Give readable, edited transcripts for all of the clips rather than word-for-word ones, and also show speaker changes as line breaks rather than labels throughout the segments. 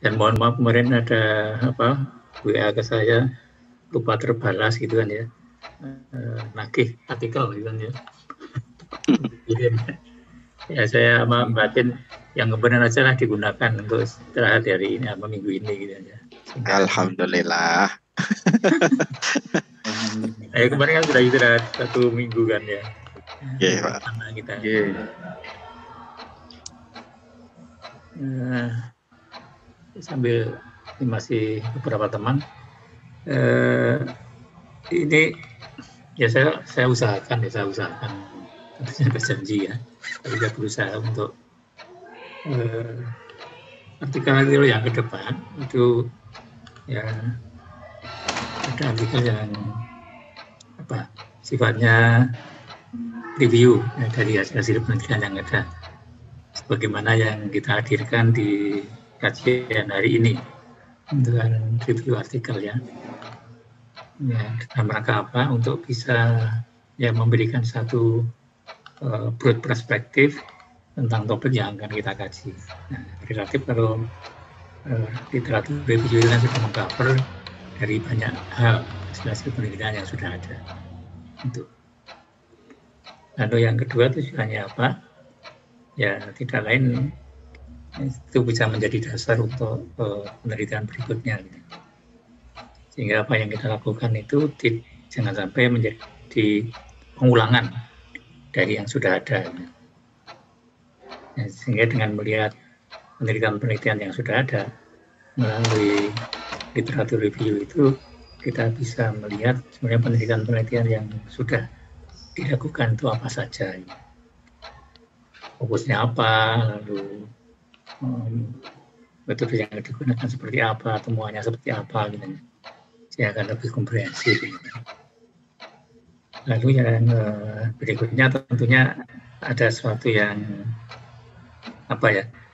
Dan mohon maaf kemarin ada WA ke saya lupa terbalas gitu kan ya, nagih artikel gitu kan ya. Ya saya batin yang benar aja lah digunakan untuk istirahat hari ini apa minggu ini gitu ya.
Alhamdulillah.
Kemarin kan sudah istirahat 1 minggu kan ya.
Iya, Pak.
Kita. Sambil masih beberapa teman ini ya saya usahakan tentunya berjanji ya, tapi saya berusaha untuk artikel yang ke depan itu ya ada artikel yang sifatnya review dari hasil penelitian yang ada, sebagaimana yang kita hadirkan di kajian hari ini dengan review artikel ya dalam rangka apa, untuk bisa ya memberikan satu broad perspektif tentang topik yang akan kita kaji. Nah, relatif kalau literatur review kan sudah mengcover dari banyak hal hasil penelitian yang sudah ada. Lalu yang kedua tujuannya apa? Ya tidak lain itu bisa menjadi dasar untuk penelitian berikutnya. Sehingga apa yang kita lakukan itu jangan sampai menjadi pengulangan dari yang sudah ada. Sehingga dengan melihat penelitian-penelitian yang sudah ada melalui literatur review itu, kita bisa melihat sebenarnya penelitian-penelitian yang sudah dilakukan itu apa saja, fokusnya apa, lalu metode yang digunakan seperti apa, temuannya seperti apa, gitu. Saya akan lebih komprehensif. Lalu yang berikutnya tentunya ada sesuatu yang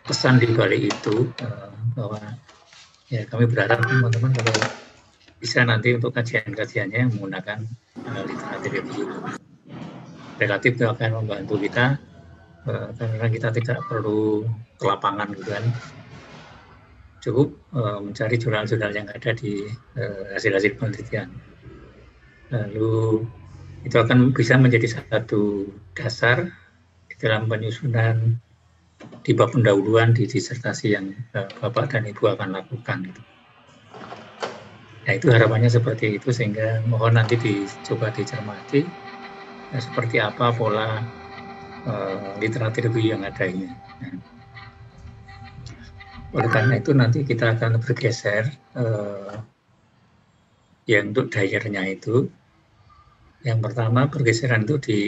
pesan di balik itu, bahwa ya kami berharap teman-teman kalau bisa nanti untuk kajian-kajiannya menggunakan literatur review. Relatif itu akan membantu kita karena kita tidak perlu ke lapangan gitu kan. Cukup mencari jurnal-jurnal yang ada di hasil-hasil penelitian. Lalu itu akan bisa menjadi satu dasar di dalam penyusunan di bab pendahuluan di disertasi yang Bapak dan Ibu akan lakukan. Gitu. Nah itu harapannya seperti itu, sehingga mohon nanti dicoba dicermati seperti apa pola literatur review yang ada ini. Oleh karena itu nanti kita akan bergeser yang untuk daerahnya itu. Yang pertama pergeseran itu di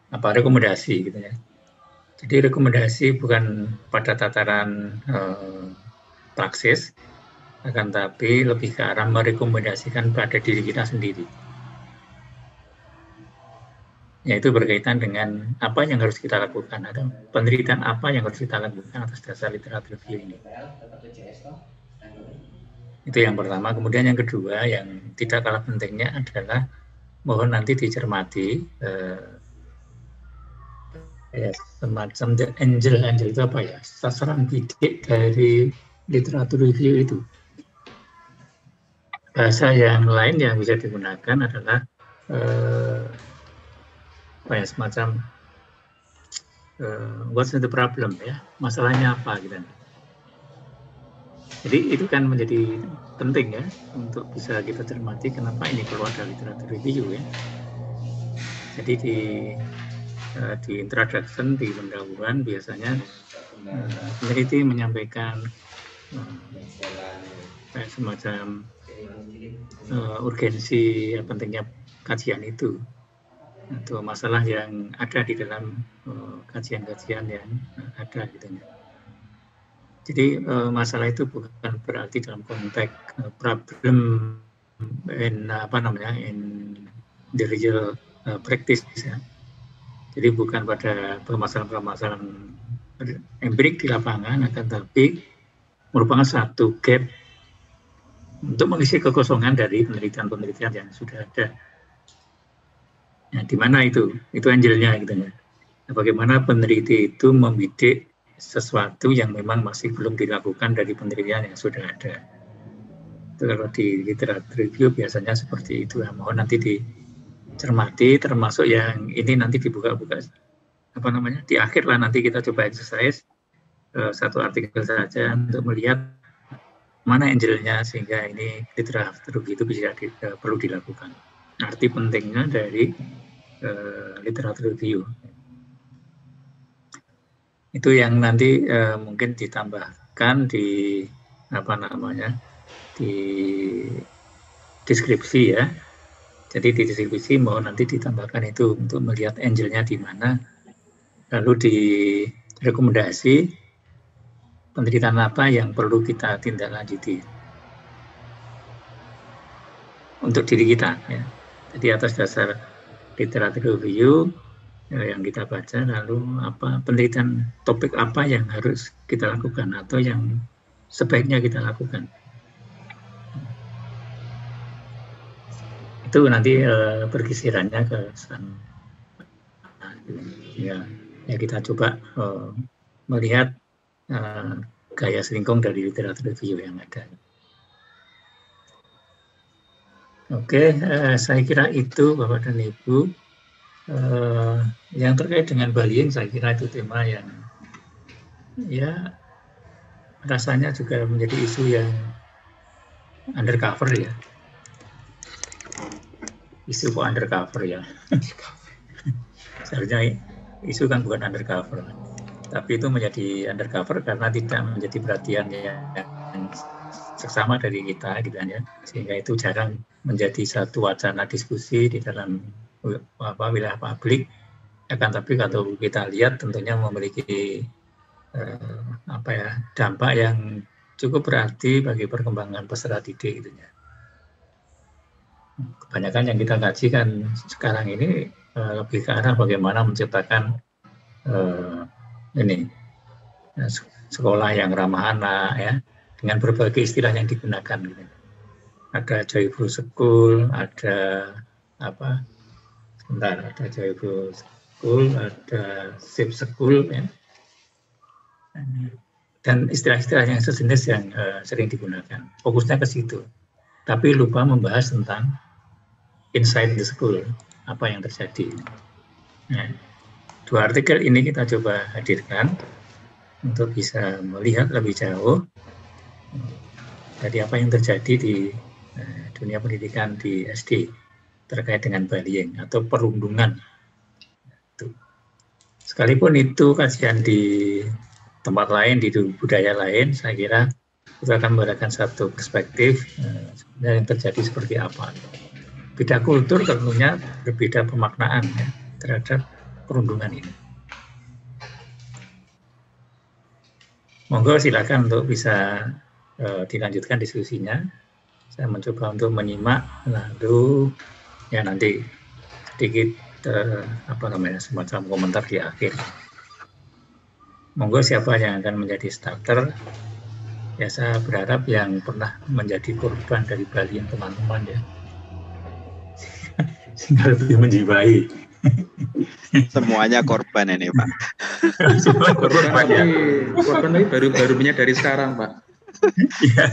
rekomendasi gitu ya. Jadi rekomendasi bukan pada tataran praksis, akan tapi lebih ke arah merekomendasikan pada diri kita sendiri. Yaitu berkaitan dengan apa yang harus kita lakukan, atau penelitian apa yang harus kita lakukan atas dasar literatur review ini. Itu yang pertama. Kemudian yang kedua yang tidak kalah pentingnya adalah mohon nanti dicermati semacam the angel itu apa ya, sasaran bidik dari literatur review itu. Bahasa yang lain yang bisa digunakan adalah semacam what's the problem ya, masalahnya apa gitu. Jadi itu kan menjadi penting ya untuk bisa kita cermati kenapa ini perlu ada literatur review ya. Jadi di introduction, di pendahuluan biasanya peneliti menyampaikan semacam urgensi pentingnya kajian itu atau masalah yang ada di dalam kajian-kajian yang ada gitu ya. Jadi masalah itu bukan berarti dalam konteks problem in the real practice ya. Jadi bukan pada permasalahan-permasalahan empirik di lapangan, akan tapi merupakan satu gap untuk mengisi kekosongan dari penelitian-penelitian yang sudah ada. di mana itu angelnya gitu ya. Nah, bagaimana peneliti itu membidik sesuatu yang memang masih belum dilakukan dari penelitian yang sudah ada. Itu kalau di literatur review biasanya seperti itu. Ya. Mohon nanti dicermati, termasuk yang ini nanti dibuka-buka di akhir lah nanti kita coba exercise satu artikel saja untuk melihat mana angelnya sehingga ini literatur review itu bisa perlu dilakukan. Arti pentingnya dari literatur review. Itu yang nanti mungkin ditambahkan di di deskripsi ya. Jadi di deskripsi mohon nanti ditambahkan itu untuk melihat angelnya di mana, lalu di rekomendasi penelitian apa yang perlu kita tindak lanjuti untuk diri kita ya. Jadi atas dasar literatur review yang kita baca, lalu penelitian topik apa yang harus kita lakukan atau yang sebaiknya kita lakukan. Itu nanti pergisirannya ke sana. Ya kita coba melihat gaya selingkung dari literatur review yang ada. Oke, saya kira itu Bapak dan Ibu. Yang terkait dengan bullying, saya kira itu tema yang ya rasanya juga menjadi isu yang undercover ya. Isu kok undercover ya. Seharusnya isu kan bukan undercover, tapi itu menjadi undercover karena tidak menjadi perhatian yang seksama dari kita gitu kan ya, sehingga itu jarang menjadi satu wacana diskusi di dalam wilayah publik. Akan tapi kalau kita lihat tentunya memiliki dampak yang cukup berarti bagi perkembangan peserta didik gitu ya. Kebanyakan yang kita kaji kan sekarang ini lebih ke arah bagaimana menciptakan sekolah yang ramah anak ya, dengan berbagai istilah yang digunakan. Gitu. Ada joyful school, ada ada joyful school, ada safe school ya. Dan istilah-istilah yang sejenis yang sering digunakan. Fokusnya ke situ. Tapi lupa membahas tentang inside the school, apa yang terjadi. Nah, 2 artikel ini kita coba hadirkan untuk bisa melihat lebih jauh dari apa yang terjadi di dunia pendidikan di SD terkait dengan bullying atau perundungan. Sekalipun itu kajian di tempat lain, di budaya lain, saya kira itu akan memberikan satu perspektif yang terjadi seperti apa. Beda kultur tentunya berbeda pemaknaan ya, terhadap perundungan ini. Monggo silakan untuk bisa dilanjutkan diskusinya. Saya mencoba untuk menyimak, lalu ya nanti sedikit semacam komentar di akhir. Monggo siapa yang akan menjadi starter? Ya saya berharap yang pernah menjadi korban dari bullying teman-teman ya. Sehingga lebih menjiwai.
Semuanya korban ini Pak.
Semua korban ya. Korban ini baru menyadari sekarang Pak.
Ya.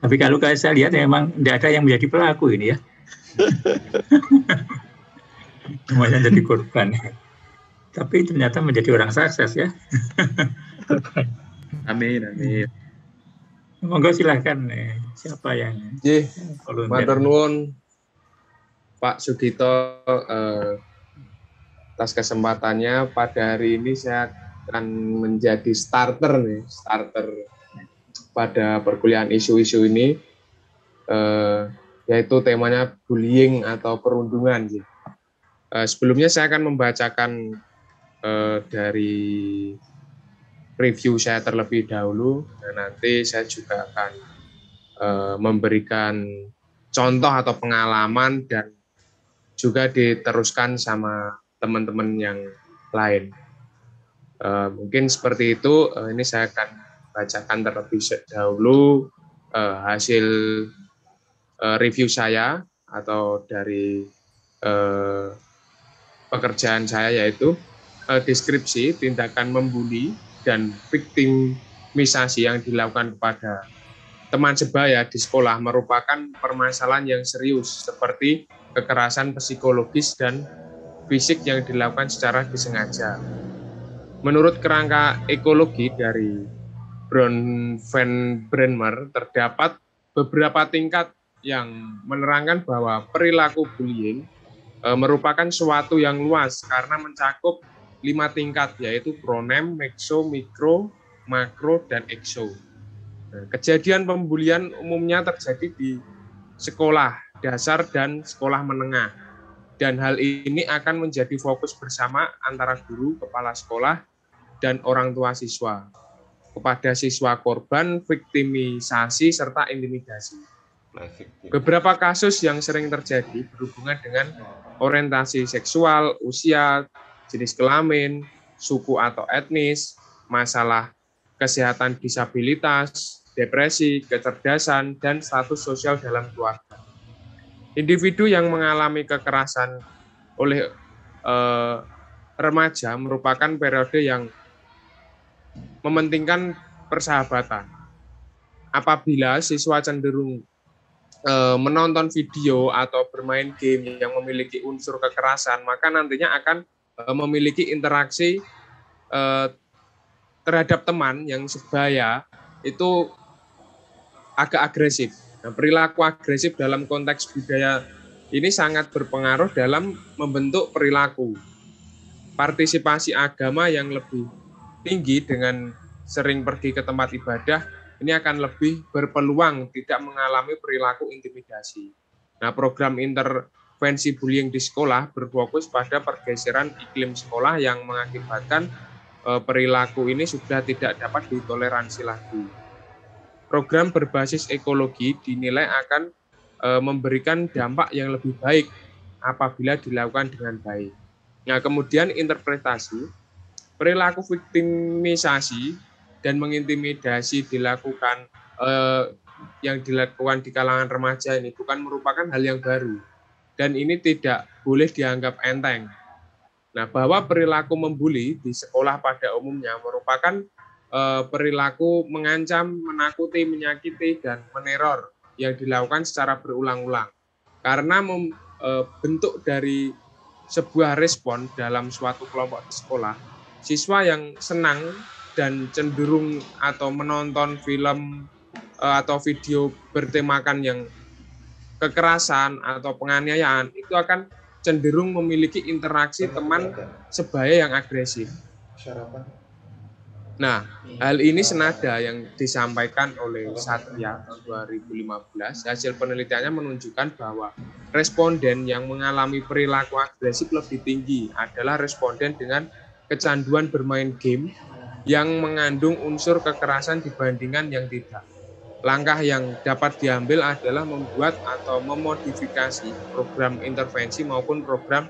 Tapi kalau saya lihat memang tidak ada yang menjadi pelaku ini ya. Semuanya jadi korban. Tapi ternyata menjadi orang sukses ya.
Amin, amin.
Monggo silakan siapa yang
matur nuwun Pak Sugito atas kesempatannya. Pada hari ini saya akan menjadi starter pada perkuliahan isu-isu ini, yaitu temanya bullying atau perundungan. Sebelumnya saya akan membacakan dari review saya terlebih dahulu, dan nanti saya juga akan memberikan contoh atau pengalaman dan juga diteruskan sama teman-teman yang lain. Mungkin seperti itu. Ini saya akan bacakan terlebih dahulu hasil review saya atau dari pekerjaan saya, yaitu deskripsi tindakan membuli dan viktimisasi yang dilakukan kepada teman sebaya di sekolah merupakan permasalahan yang serius seperti kekerasan psikologis dan fisik yang dilakukan secara disengaja. Menurut kerangka ekologi dari Brown van Brenmer, terdapat beberapa tingkat yang menerangkan bahwa perilaku bullying merupakan suatu yang luas karena mencakup 5 tingkat, yaitu pronem, meso, mikro, makro, dan ekso. Kejadian pembulian umumnya terjadi di sekolah dasar dan sekolah menengah. Dan hal ini akan menjadi fokus bersama antara guru, kepala sekolah, dan orang tua siswa kepada siswa korban, viktimisasi, serta intimidasi. Beberapa kasus yang sering terjadi berhubungan dengan orientasi seksual, usia, jenis kelamin, suku atau etnis, masalah kesehatan disabilitas, depresi, kecerdasan, dan status sosial dalam keluarga. Individu yang mengalami kekerasan oleh remaja merupakan periode yang mementingkan persahabatan. Apabila siswa cenderung menonton video atau bermain game yang memiliki unsur kekerasan, maka nantinya akan memiliki interaksi terhadap teman yang sebaya itu agak agresif. Nah, perilaku agresif dalam konteks budaya ini sangat berpengaruh dalam membentuk perilaku. Partisipasi agama yang lebih tinggi dengan sering pergi ke tempat ibadah, ini akan lebih berpeluang tidak mengalami perilaku intimidasi. Nah, program intervensi bullying di sekolah berfokus pada pergeseran iklim sekolah yang mengakibatkan perilaku ini sudah tidak dapat ditoleransi lagi. Program berbasis ekologi dinilai akan memberikan dampak yang lebih baik apabila dilakukan dengan baik. Nah, kemudian interpretasi, perilaku viktimisasi dan mengintimidasi yang dilakukan di kalangan remaja ini bukan merupakan hal yang baru dan ini tidak boleh dianggap enteng. Nah, bahwa perilaku membuli di sekolah pada umumnya merupakan perilaku mengancam, menakuti, menyakiti, dan meneror yang dilakukan secara berulang-ulang. Karena bentuk dari sebuah respon dalam suatu kelompok di sekolah, siswa yang senang dan cenderung atau menonton film atau video bertemakan yang kekerasan atau penganiayaan itu akan cenderung memiliki interaksi teman sebaya yang agresif. Nah, hal ini senada yang disampaikan oleh Satya tahun 2015. Hasil penelitiannya menunjukkan bahwa responden yang mengalami perilaku agresif lebih tinggi adalah responden dengan kecanduan bermain game yang mengandung unsur kekerasan dibandingkan yang tidak. Langkah yang dapat diambil adalah membuat atau memodifikasi program intervensi maupun program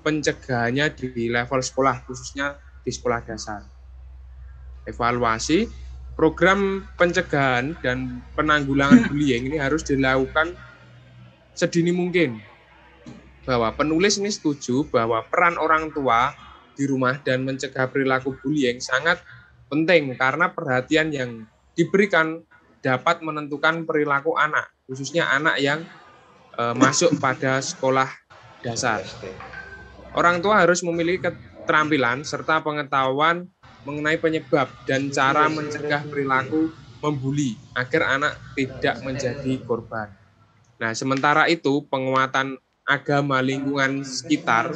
pencegahannya di level sekolah, khususnya di sekolah dasar. Evaluasi program pencegahan dan penanggulangan bullying ini harus dilakukan sedini mungkin. Bahwa penulis ini setuju bahwa peran orang tua di rumah dan mencegah perilaku bullying sangat penting karena perhatian yang diberikan dapat menentukan perilaku anak, khususnya anak yang masuk pada sekolah dasar. Orang tua harus memiliki keterampilan serta pengetahuan mengenai penyebab dan cara mencegah perilaku membuli agar anak tidak menjadi korban. Nah, sementara itu penguatan agama lingkungan sekitar,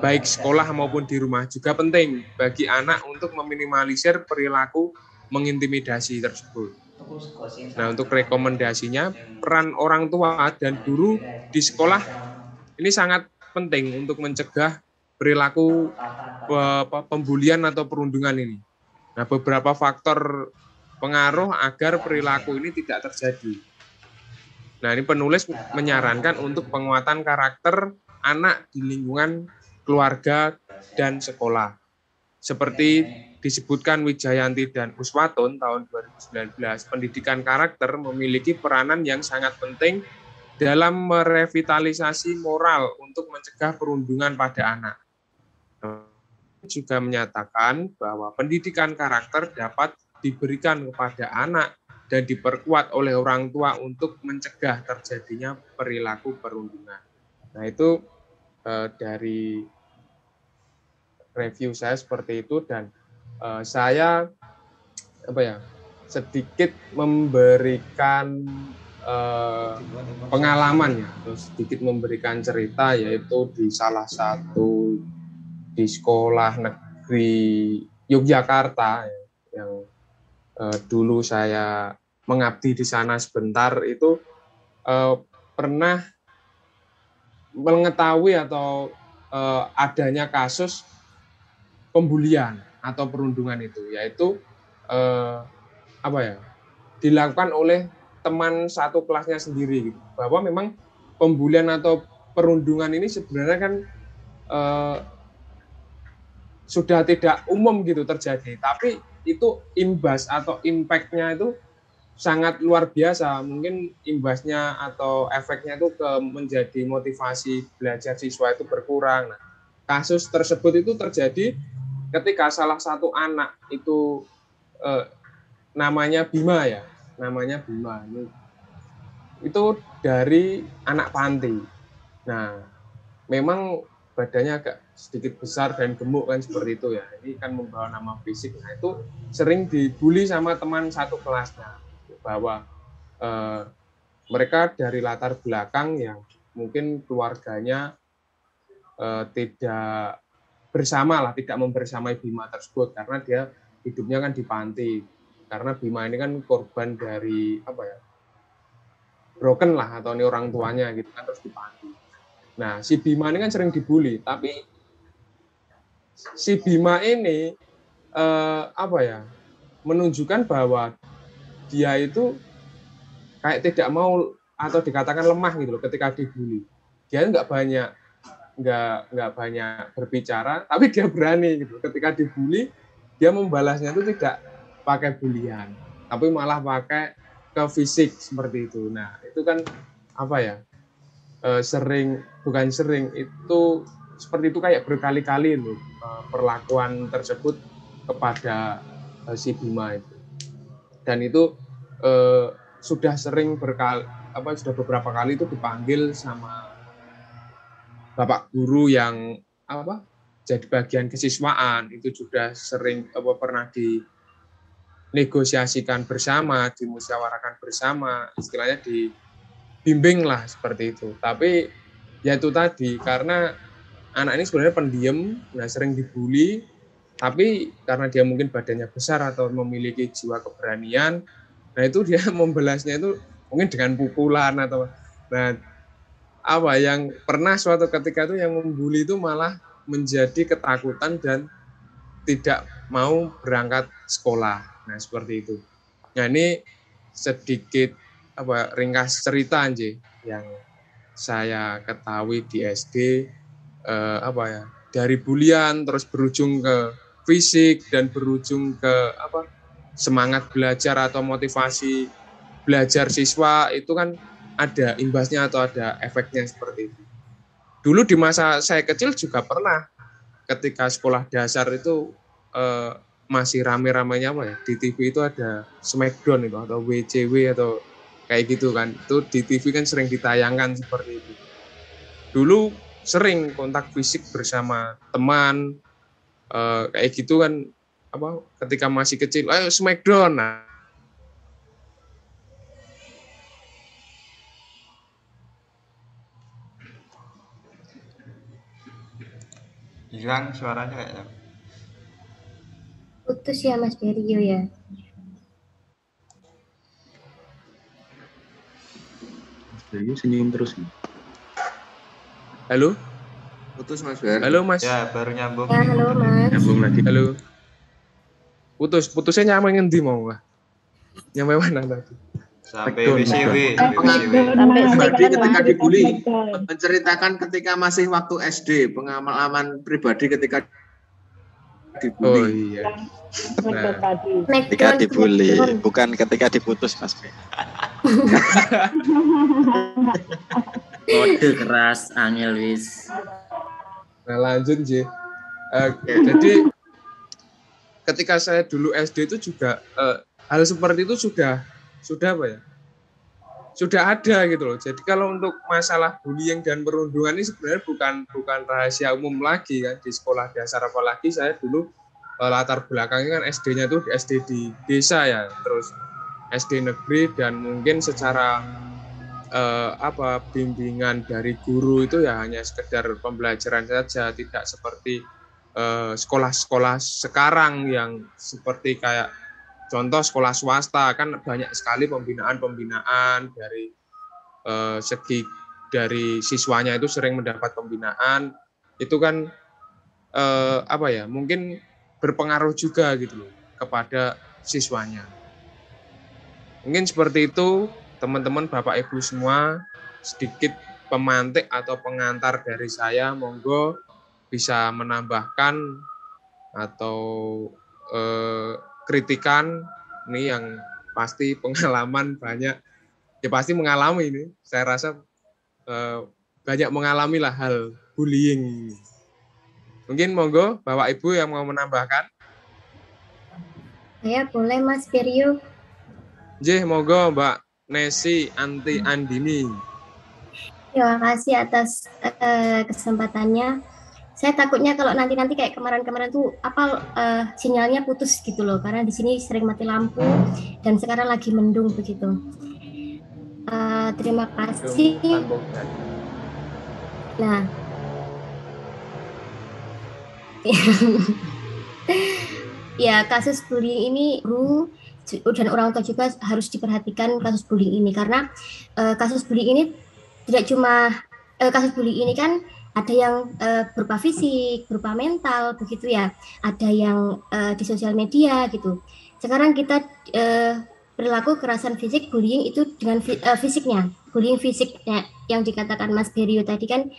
baik sekolah maupun di rumah juga penting bagi anak untuk meminimalisir perilaku mengintimidasi tersebut. Nah, untuk rekomendasinya, peran orang tua dan guru di sekolah ini sangat penting untuk mencegah perilaku pembulian atau perundungan ini. Nah, beberapa faktor pengaruh agar perilaku ini tidak terjadi. Nah, ini penulis menyarankan untuk penguatan karakter anak di lingkungan keluarga dan sekolah. Seperti disebutkan Wijayanti dan Uswatun tahun 2019, pendidikan karakter memiliki peranan yang sangat penting dalam merevitalisasi moral untuk mencegah perundungan pada anak. Juga menyatakan bahwa pendidikan karakter dapat diberikan kepada anak dan diperkuat oleh orang tua untuk mencegah terjadinya perilaku perundungan. Nah, itu dari review saya seperti itu, dan saya sedikit memberikan pengalaman ya, terus sedikit memberikan cerita, yaitu di salah satu di sekolah negeri Yogyakarta yang dulu saya mengabdi di sana sebentar, itu pernah mengetahui atau adanya kasus pembulian atau perundungan itu, yaitu dilakukan oleh teman satu kelasnya sendiri gitu. Bahwa memang pembulian atau perundungan ini sebenarnya kan sudah tidak umum gitu terjadi, tapi itu imbas atau impact-nya itu sangat luar biasa. Mungkin imbasnya atau efeknya itu menjadi motivasi belajar siswa itu berkurang. Nah, kasus tersebut itu terjadi ketika salah satu anak itu namanya Bima ya, itu dari anak panti. Nah, memang badannya agak sedikit besar dan gemuk kan, seperti itu ya. Ini kan membawa nama fisik. Nah, itu sering dibully sama teman satu kelasnya, bahwa mereka dari latar belakang yang mungkin keluarganya tidak bersama lah, tidak membersamai Bima tersebut, karena dia hidupnya kan di panti. Karena Bima ini kan korban dari broken lah, atau ini orang tuanya gitu kan, terus di panti. Nah, si Bima ini kan sering dibully, tapi si Bima ini menunjukkan bahwa dia itu kayak tidak mau atau dikatakan lemah gitu loh ketika dibully. Dia nggak banyak berbicara, tapi dia berani gitu. Ketika dibully, dia membalasnya itu tidak pakai bulian, tapi malah pakai ke fisik seperti itu. Nah, itu kan itu seperti itu kayak berkali-kali loh perlakuan tersebut kepada si Bima itu. Dan itu sudah beberapa kali itu dipanggil sama bapak guru yang jadi bagian kesiswaan, itu sudah sering pernah dinegosiasikan bersama, dimusyawarahkan bersama, istilahnya dibimbing lah seperti itu. Tapi ya itu tadi, karena anak ini sebenarnya pendiam, nah sering dibully, tapi karena dia mungkin badannya besar atau memiliki jiwa keberanian, nah itu dia membalasnya itu mungkin dengan pukulan atau yang pernah suatu ketika itu yang membuli itu malah menjadi ketakutan dan tidak mau berangkat sekolah. Nah, seperti itu. Nah, ini sedikit ringkas cerita yang saya ketahui di SD, dari bulian terus berujung ke fisik dan berujung ke semangat belajar atau motivasi belajar siswa, itu kan ada imbasnya atau ada efeknya seperti itu. Dulu di masa saya kecil juga pernah, ketika sekolah dasar itu masih rame-ramenya di TV itu ada Smackdown itu atau WCW atau kayak gitu kan. Itu di TV kan sering ditayangkan seperti itu. Dulu sering kontak fisik bersama teman kayak gitu kan, ketika masih kecil, ayo Smackdown. Nah,
hilang suaranya kayaknya.
Putus ya Mas Berio ya.
Mas Berio senyum terus nih.
Halo?
Putus Mas Ber.
Halo Mas.
Ya, baru nyambung.
Ya, halo Mas.
Nyambung lagi.
Halo. Putusnya nyampe ngendi mau lah? Nyampe mana tadi?
Sampai WCW.
Pribadi ketika dibully, menceritakan ketika masih waktu SD, pengalaman pribadi ketika dibully.
Oh iya.
Ketika dibully, bukan ketika diputus, Mas.
Kode keras angel wis.
Nah lanjut J. Jadi ketika saya dulu SD itu juga hal seperti itu sudah apa ya? Sudah ada gitu loh. Jadi kalau untuk masalah bullying dan perundungan ini sebenarnya bukan rahasia umum lagi kan di sekolah dasar, apalagi saya dulu latar belakangnya kan SD-nya tuh SD di desa ya, terus SD negeri dan mungkin secara bimbingan dari guru itu ya hanya sekedar pembelajaran saja, tidak seperti sekolah-sekolah sekarang yang seperti kayak contoh sekolah swasta kan banyak sekali pembinaan dari segi dari siswanya itu sering mendapat pembinaan itu kan mungkin berpengaruh juga gitu loh kepada siswanya. Mungkin seperti itu teman-teman Bapak Ibu semua, sedikit pemantik atau pengantar dari saya, monggo bisa menambahkan atau kritikan ini yang pasti pengalaman banyak ya pasti mengalami ini, saya rasa banyak mengalami lah hal bullying. Mungkin monggo Bapak Ibu yang mau menambahkan.
Saya boleh Mas Perio.
Monggo Mbak Nesi Andini.
Terima kasih atas kesempatannya. Saya takutnya kalau nanti kayak kemarin tuh sinyalnya putus gitu loh, karena di sini sering mati lampu dan sekarang lagi mendung begitu. Terima kasih. Nah, ya kasus bullying ini guru dan orang tua juga harus diperhatikan kasus bullying ini, karena kasus bullying ini tidak cuma kasus bullying ini kan ada yang berupa fisik, berupa mental, begitu ya. Ada yang di sosial media gitu. Sekarang kita perilaku kekerasan fisik, bullying itu dengan fisiknya. Bullying fisiknya yang dikatakan Mas Berio tadi kan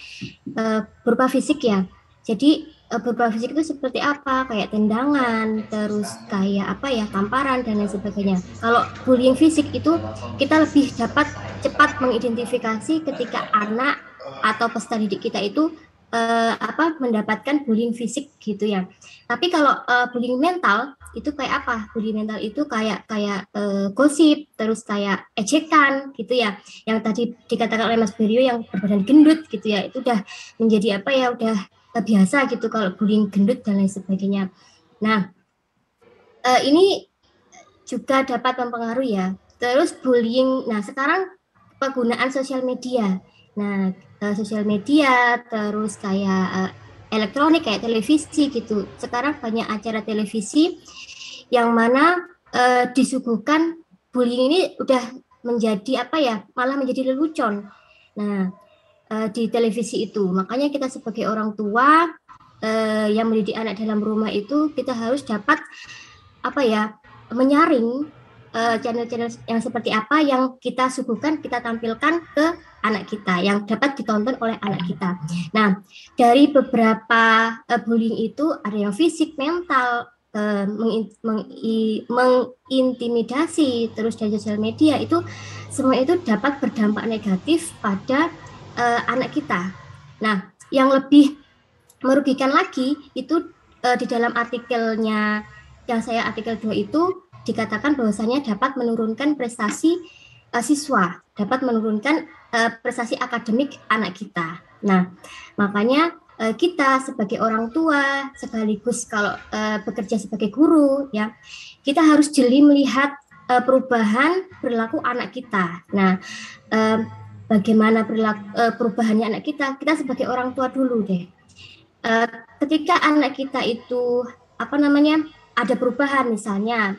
berupa fisik ya. Jadi berupa fisik itu seperti apa? Kayak tendangan, terus kayak tamparan dan lain sebagainya. Kalau bullying fisik itu kita lebih dapat cepat mengidentifikasi ketika anak atau peserta didik kita itu mendapatkan bullying fisik gitu ya. Tapi kalau bullying mental itu kayak apa? Bullying mental itu kayak gosip, terus kayak ejekan gitu ya. Yang tadi dikatakan oleh Mas Berio yang berbadan gendut gitu ya. Itu udah menjadi udah biasa gitu kalau bullying gendut dan lain sebagainya. Nah, ini juga dapat mempengaruhi ya. Terus bullying, nah sekarang penggunaan sosial media. Nah, sosial media, terus kayak elektronik, kayak televisi gitu. Sekarang banyak acara televisi yang mana disuguhkan bullying ini udah menjadi malah menjadi lelucon. Nah, di televisi itu. Makanya kita sebagai orang tua yang mendidik anak dalam rumah itu kita harus dapat menyaring channel-channel yang seperti apa yang kita suguhkan, kita tampilkan ke anak kita yang dapat ditonton oleh anak kita. Nah, dari beberapa bullying itu ada yang fisik, mental, mengintimidasi, terus dari sosial media itu semua itu dapat berdampak negatif pada anak kita. Nah, yang lebih merugikan lagi itu di dalam artikelnya yang saya artikel 2 itu dikatakan bahwasanya dapat menurunkan prestasi siswa, dapat menurunkan prestasi akademik anak kita. Nah, makanya kita sebagai orang tua sekaligus kalau bekerja sebagai guru ya, kita harus jeli melihat perubahan perilaku anak kita. Nah, bagaimana perubahannya anak kita sebagai orang tua dulu deh. Ketika anak kita itu ada perubahan, misalnya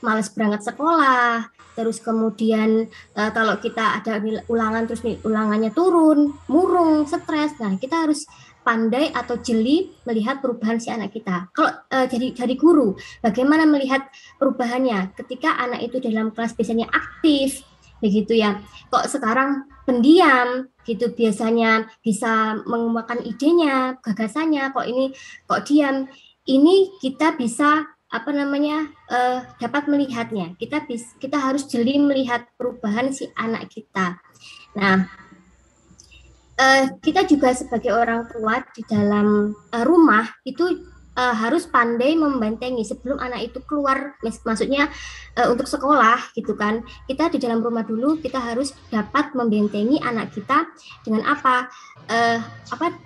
malas berangkat sekolah, terus kemudian kalau kita ada ulangan terus ulangannya turun, murung, stres. Nah, kita harus pandai atau jeli melihat perubahan si anak kita. Kalau dari guru, bagaimana melihat perubahannya ketika anak itu dalam kelas biasanya aktif begitu ya, kok sekarang pendiam gitu, biasanya bisa mengembangkan idenya, gagasannya, kok diam. ini kita bisa dapat melihatnya. Kita harus jeli melihat perubahan si anak kita. Nah, kita juga sebagai orang tua di dalam rumah itu harus pandai membentengi sebelum anak itu keluar, maksudnya untuk sekolah gitu kan. Kita di dalam rumah dulu kita harus dapat membentengi anak kita dengan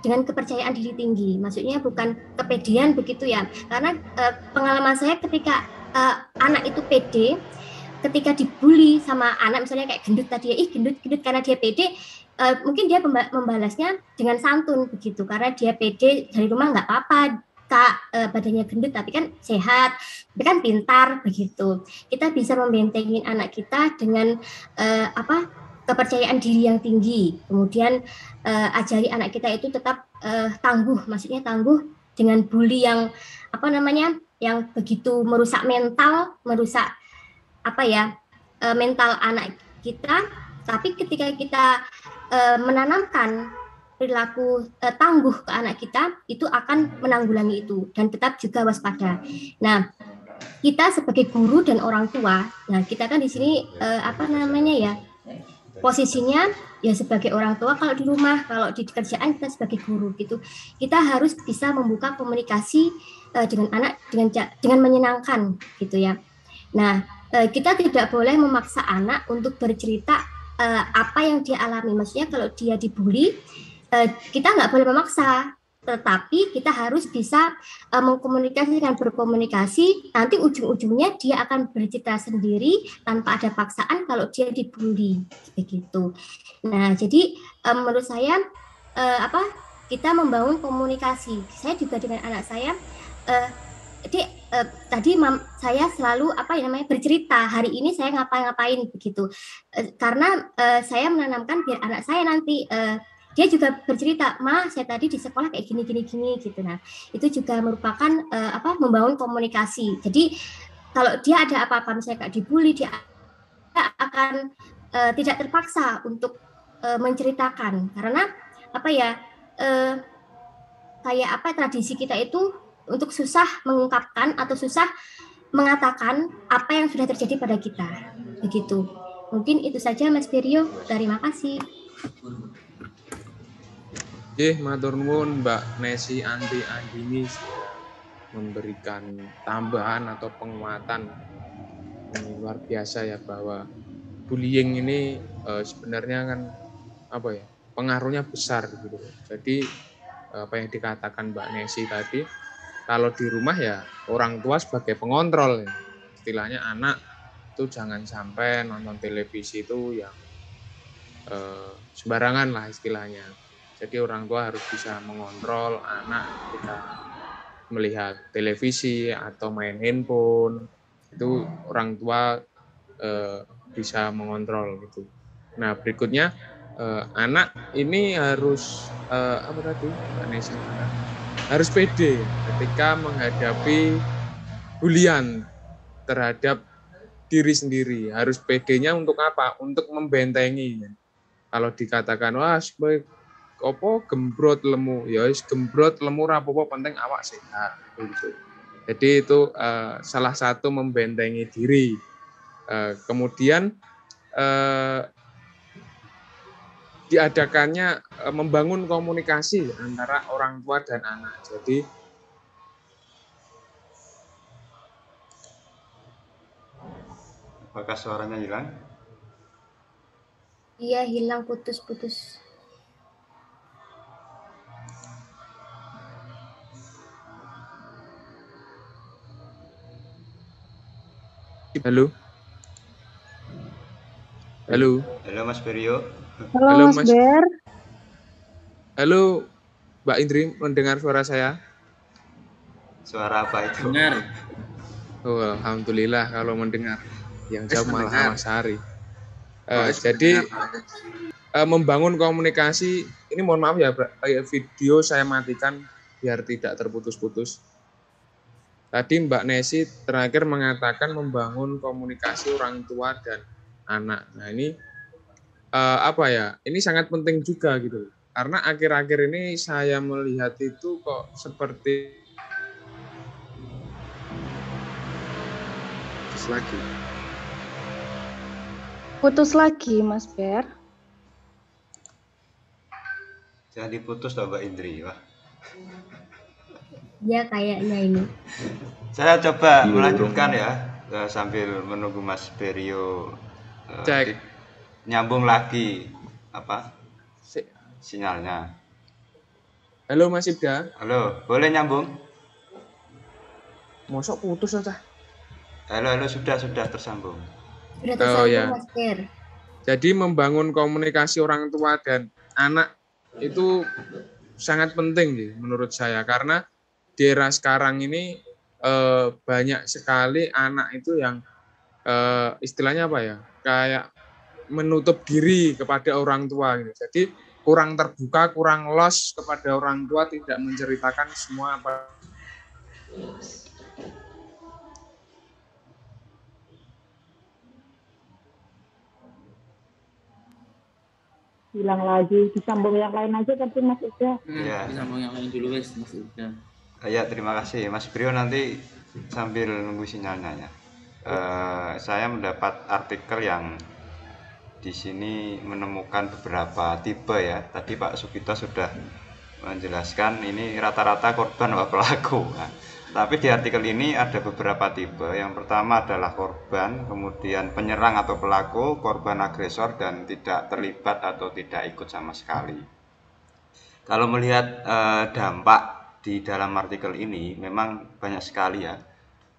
dengan kepercayaan diri tinggi. Maksudnya bukan kepedean begitu ya. Karena pengalaman saya ketika anak itu pede, ketika dibully sama anak misalnya kayak gendut tadi ya, gendut karena dia pede, mungkin dia membalasnya dengan santun begitu, karena dia pede dari rumah nggak apa-apa Kak, badannya gendut tapi kan sehat, tapi kan pintar begitu. Kita bisa membentengin anak kita dengan kepercayaan diri yang tinggi. Kemudian ajari anak kita itu tetap tangguh, maksudnya tangguh dengan bully yang yang begitu merusak mental, mental anak kita. Tapi ketika kita menanamkan perilaku tangguh ke anak kita, itu akan menanggulangi itu dan tetap juga waspada. Nah, kita sebagai guru dan orang tua, nah kita kan di sini posisinya ya sebagai orang tua kalau di rumah, kalau di kerjaan kita sebagai guru gitu. Kita harus bisa membuka komunikasi dengan anak dengan menyenangkan gitu ya. Nah, kita tidak boleh memaksa anak untuk bercerita apa yang dia alami. Maksudnya kalau dia dibully, kita nggak boleh memaksa, tetapi kita harus bisa berkomunikasi, nanti ujung-ujungnya dia akan bercerita sendiri tanpa ada paksaan kalau dia dibully, begitu. Nah, jadi menurut saya kita membangun komunikasi. Saya juga dengan anak saya, tadi saya selalu bercerita hari ini saya ngapain begitu, karena saya menanamkan biar anak saya nanti dia juga bercerita, Ma, saya tadi di sekolah kayak gini gitu. Nah, itu juga merupakan membangun komunikasi. Jadi kalau dia ada apa-apa misalnya kayak dibully, dia akan tidak terpaksa untuk menceritakan, karena tradisi kita itu untuk susah mengungkapkan atau susah mengatakan apa yang sudah terjadi pada kita. Begitu. Mungkin itu saja Mas Biryo. Terima kasih.
Matur nuwun Mbak Nesi Andini sudah memberikan tambahan atau penguatan yang luar biasa ya, bahwa bullying ini sebenarnya kan pengaruhnya besar gitu. Jadi apa yang dikatakan Mbak Nesi tadi, kalau di rumah ya orang tua sebagai pengontrol ya. Istilahnya anak itu jangan sampai nonton televisi itu yang sembarangan lah istilahnya. Jadi orang tua harus bisa mengontrol anak ketika melihat televisi atau main handphone, itu orang tua bisa mengontrol gitu. Nah, berikutnya anak ini harus harus pede ketika menghadapi bulian terhadap diri sendiri. Harus pedenya untuk apa? Untuk membentengi. Kalau dikatakan gembrot lemu, ya gembrot lemu rapopo, penting awak sehat gitu. Jadi itu salah satu membentengi diri. Kemudian diadakannya membangun komunikasi antara orang tua dan anak. Jadi
apakah suaranya hilang?
Iya, hilang, putus-putus.
Halo
Mas Biryo.
Halo Mas Ber.
Halo Mbak Indri, mendengar suara saya?
Suara apa itu?
Dengar.
Oh, alhamdulillah kalau mendengar. Yang jauh malah Mas Hari. Jadi membangun komunikasi ini, mohon maaf ya, video saya matikan biar tidak terputus-putus. Tadi Mbak Nesi terakhir mengatakan membangun komunikasi orang tua dan anak. Nah ini ini sangat penting juga gitu. Karena akhir-akhir ini saya melihat itu kok seperti
putus lagi.
Putus lagi, Mas Ber.
Jangan diputus toh Mbak Indri, wah.
Ya kayaknya ini.
Saya coba melanjutkan ya sambil menunggu Mas Berio
Cek.
nyambung lagi apa sinyalnya.
Halo Mas Ibda.
Halo, boleh nyambung?
Mosok putus aja.
Halo, sudah tersambung.
Sudah tersambung,
ya.
Mas Ber.
Jadi membangun komunikasi orang tua dan anak itu sangat penting sih menurut saya, karena di era sekarang ini banyak sekali anak itu yang istilahnya apa ya, kayak menutup diri kepada orang tua gitu. Jadi kurang terbuka, kurang los kepada orang tua, tidak menceritakan semua apa.
Bilang lagi, disambung yang lain aja tapi Mas Ida.
Iya.
Disambung yang lain dulu wes, Mas Ida.
Ya, terima kasih Mas Brio, nanti sambil nunggu sinyalnya ya. Saya mendapat artikel yang di sini menemukan beberapa tipe ya. Tadi Pak Sugito sudah menjelaskan ini rata-rata korban atau pelaku. Nah, tapi di artikel ini ada beberapa tipe. Yang pertama adalah korban, kemudian penyerang atau pelaku, korban agresor, dan tidak terlibat atau tidak ikut sama sekali. Kalau melihat dampak di dalam artikel ini memang banyak sekali ya.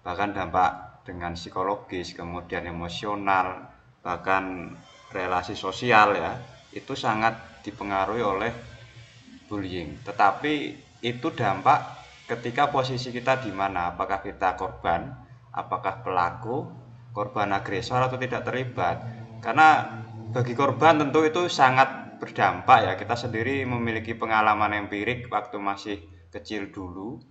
Bahkan dampak dengan psikologis, kemudian emosional, bahkan relasi sosial ya, itu sangat dipengaruhi oleh bullying. Tetapi itu dampak ketika posisi kita di mana, apakah kita korban, apakah pelaku, korban agresor atau tidak terlibat. Karena bagi korban tentu itu sangat berdampak ya. Kita sendiri memiliki pengalaman empirik waktu masih kecil dulu,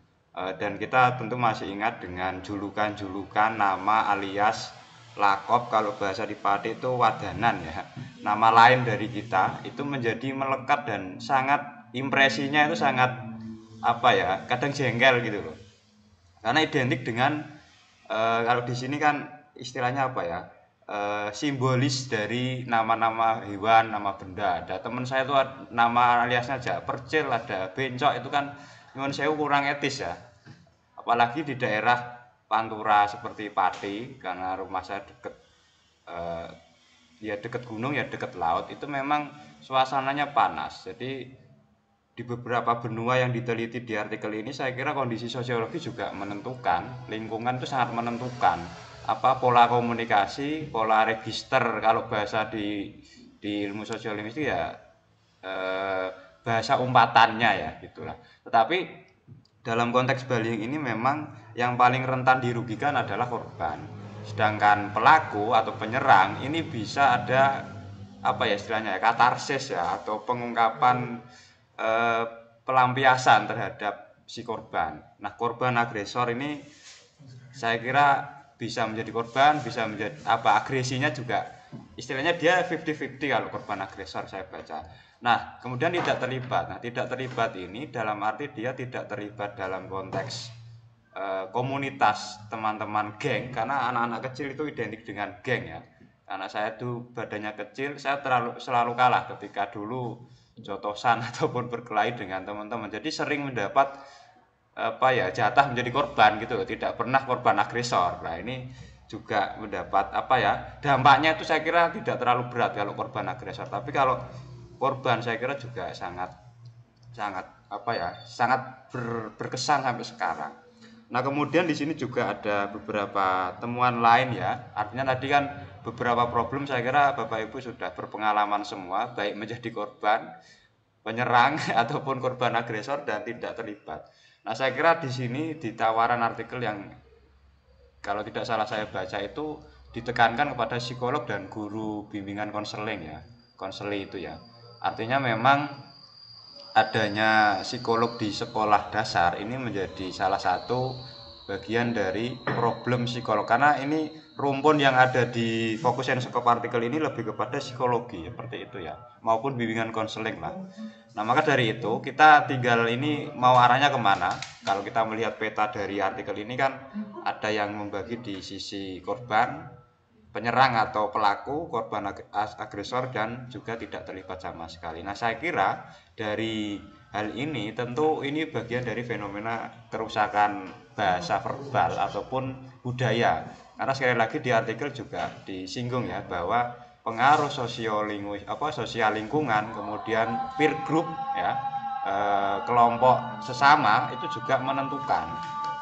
dan kita tentu masih ingat dengan julukan-julukan, nama alias lakop, kalau bahasa di Pati itu wadanan ya. Nama lain dari kita itu menjadi melekat dan sangat impresinya itu sangat apa ya, kadang jengkel gitu loh, karena identik dengan kalau di sini kan istilahnya apa ya, simbolis dari nama-nama hewan, nama benda. Ada teman saya itu nama aliasnya aja percil, ada bencok, itu kan nyuwun sewu kurang etis ya, apalagi di daerah Pantura seperti Pati, karena rumah saya deket ya deket gunung ya deket laut, itu memang suasananya panas. Jadi di beberapa benua yang diteliti di artikel ini, saya kira kondisi sosiologi juga menentukan, lingkungan itu sangat menentukan apa pola komunikasi, pola register, kalau bahasa di ilmu sosiologi itu ya bahasa umpatannya ya gitulah. Tetapi dalam konteks bullying ini memang yang paling rentan dirugikan adalah korban, sedangkan pelaku atau penyerang ini bisa ada apa ya istilahnya ya, katarsis ya, atau pengungkapan pelampiasan terhadap si korban. Nah, korban agresor ini saya kira bisa menjadi korban, bisa menjadi apa, agresinya juga istilahnya dia 50-50 kalau korban agresor saya baca. Nah, kemudian tidak terlibat. Nah, tidak terlibat ini dalam arti dia tidak terlibat dalam konteks komunitas teman-teman geng, karena anak-anak kecil itu identik dengan geng ya. Karena saya tuh badannya kecil, saya selalu kalah ketika dulu jotosan ataupun berkelahi dengan teman-teman. Jadi sering mendapat apa ya, jatah menjadi korban gitu, tidak pernah korban agresor. Nah, ini juga mendapat apa ya, dampaknya itu saya kira tidak terlalu berat kalau korban agresor. Tapi kalau korban saya kira juga sangat apa ya, sangat berkesan sampai sekarang. Nah, kemudian di sini juga ada beberapa temuan lain ya. Artinya tadi kan beberapa problem saya kira Bapak Ibu sudah berpengalaman semua, baik menjadi korban, penyerang ataupun korban agresor dan tidak terlibat. Nah, saya kira di sini di tawaran artikel yang kalau tidak salah saya baca itu ditekankan kepada psikolog dan guru bimbingan konseling ya, konseli itu ya. Artinya memang adanya psikolog di sekolah dasar ini menjadi salah satu bagian dari problem psikolog, karena ini rumpun yang ada di fokus and scope artikel ini lebih kepada psikologi seperti itu ya, maupun bimbingan konseling lah. Nah, maka dari itu kita tinggal ini mau arahnya kemana. Kalau kita melihat peta dari artikel ini kan ada yang membagi di sisi korban, penyerang atau pelaku, korban agresor, dan juga tidak terlibat sama sekali. Nah, saya kira dari hal ini tentu ini bagian dari fenomena kerusakan bahasa verbal ataupun budaya. Karena sekali lagi di artikel juga disinggung ya bahwa pengaruh sosial lingkungan, kemudian peer group ya, kelompok sesama itu juga menentukan.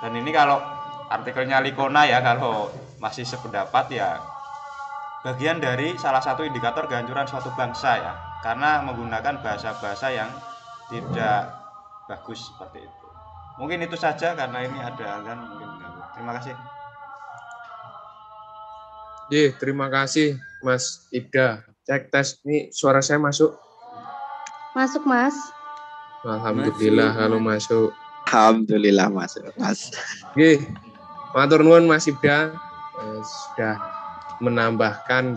Dan ini kalau artikelnya Likona ya, kalau masih sependapat ya bagian dari salah satu indikator kehancuran suatu bangsa ya, karena menggunakan bahasa-bahasa yang tidak bagus seperti itu. Mungkin itu saja karena ini ada kan mungkin. Terima kasih.
Terima kasih Mas Ibda. Cek tes, ini suara saya masuk?
Masuk, Mas.
Alhamdulillah, halo masuk.
Alhamdulillah masuk, Mas.
Matur nuwun Mas Ibda sudah menambahkan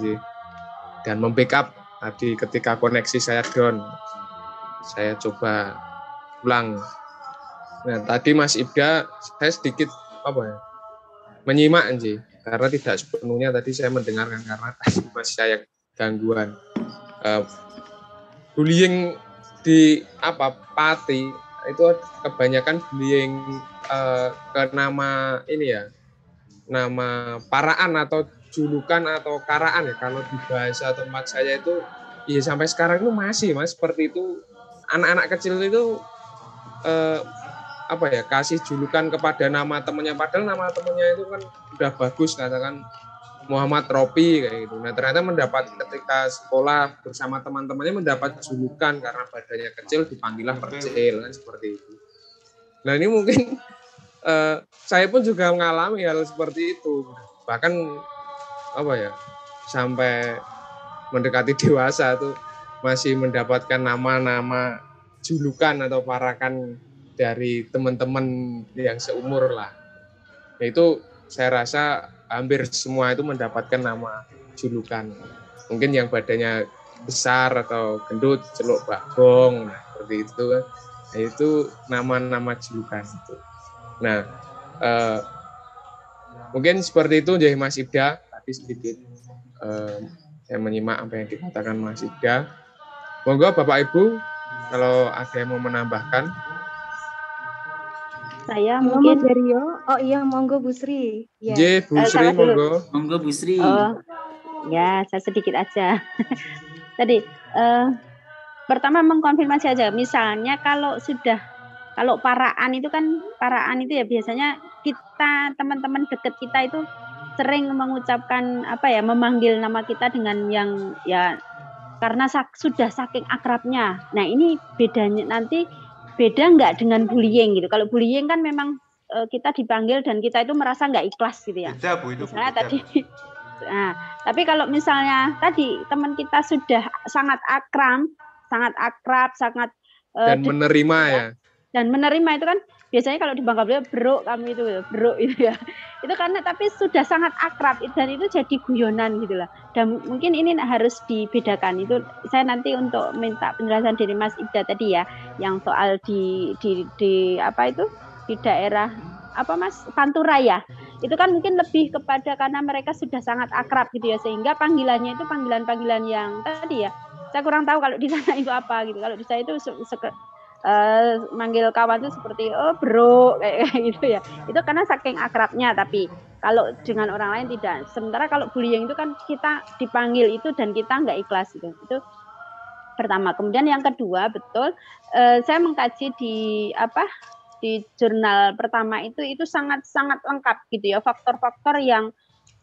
dan membackup tadi ketika koneksi saya down. Saya coba ulang. Nah, tadi Mas Ibda saya sedikit menyimak karena tidak sepenuhnya tadi saya mendengarkan karena tadi masih saya gangguan. Bullying di Pati itu kebanyakan bullying ke nama ini ya, nama paraan atau julukan atau karaan ya. Kalau di bahasa tempat saya itu ya sampai sekarang itu masih Mas seperti itu. Anak-anak kecil itu kasih julukan kepada nama temannya, padahal nama temannya itu kan udah bagus, katakan Muhammad Ropi kayak gitu. Nah, ternyata mendapat ketika sekolah bersama teman-temannya mendapat julukan karena badannya kecil dipanggillah percil kan seperti itu. Nah, ini mungkin saya pun juga mengalami hal seperti itu. Bahkan sampai mendekati dewasa tuh masih mendapatkan nama-nama julukan atau parakan dari teman-teman yang seumur lah. Itu saya rasa hampir semua itu mendapatkan nama julukan. Mungkin yang badannya besar atau gendut, celuk bagong, nah, seperti itu kan. Nah, itu nama-nama julukan itu. Nah, mungkin seperti itu Mas Ibda. Tadi sedikit saya menyimak apa yang dikatakan Mas Ibda. Monggo Bapak Ibu kalau ada yang mau menambahkan.
Saya mungkin monggo Bu Sri. Ya.
Bu Sri monggo.
Monggo Bu Sri.
Ya, saya sedikit aja. Tadi pertama mengkonfirmasi aja. Misalnya kalau paraan itu ya biasanya kita teman-teman dekat kita itu sering mengucapkan memanggil nama kita dengan yang ya karena sudah saking akrabnya. Nah, ini bedanya nanti beda nggak dengan bullying gitu. Kalau bullying kan memang kita dipanggil dan kita itu merasa nggak ikhlas gitu ya.
Beda, Bu, itu
misalnya
beda.
Tadi, nah, tapi kalau misalnya tadi teman kita sudah sangat akrab, sangat
dan menerima ya.
Dan menerima itu kan biasanya kalau di Bangka Belitung bro kami itu bro itu ya. Itu karena tapi sudah sangat akrab dan itu jadi guyonan gitu lah. Dan mungkin ini harus dibedakan. Itu saya nanti untuk minta penjelasan dari Mas Ibda tadi ya, yang soal di daerah Mas Pantura ya. Itu kan mungkin lebih kepada karena mereka sudah sangat akrab gitu ya, sehingga panggilannya itu panggilan-panggilan yang tadi ya. Saya kurang tahu kalau di sana itu apa gitu. Kalau di saya itu manggil kawan itu seperti bro kayak gitu ya. Itu karena saking akrabnya, tapi kalau dengan orang lain tidak. Sementara kalau bullying itu kan kita dipanggil itu dan kita nggak ikhlas gitu. Itu pertama. Kemudian yang kedua, betul saya mengkaji di jurnal pertama itu sangat-sangat lengkap gitu ya, faktor-faktor yang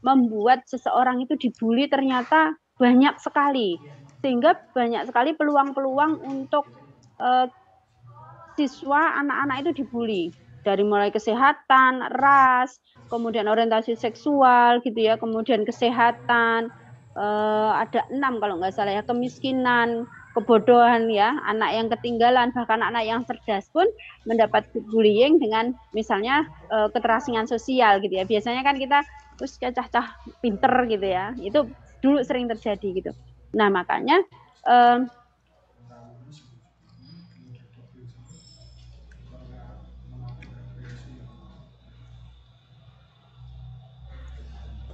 membuat seseorang itu dibully ternyata banyak sekali, sehingga banyak sekali peluang-peluang untuk siswa anak-anak itu dibully, dari mulai kesehatan, ras, kemudian orientasi seksual gitu ya, kemudian kesehatan, ada 6 kalau nggak salah ya, kemiskinan, kebodohan ya, anak yang ketinggalan, bahkan anak yang cerdas pun mendapat bullying dengan misalnya keterasingan sosial gitu ya. Biasanya kan kita terus cacah-cah pinter gitu ya, itu dulu sering terjadi gitu. Nah makanya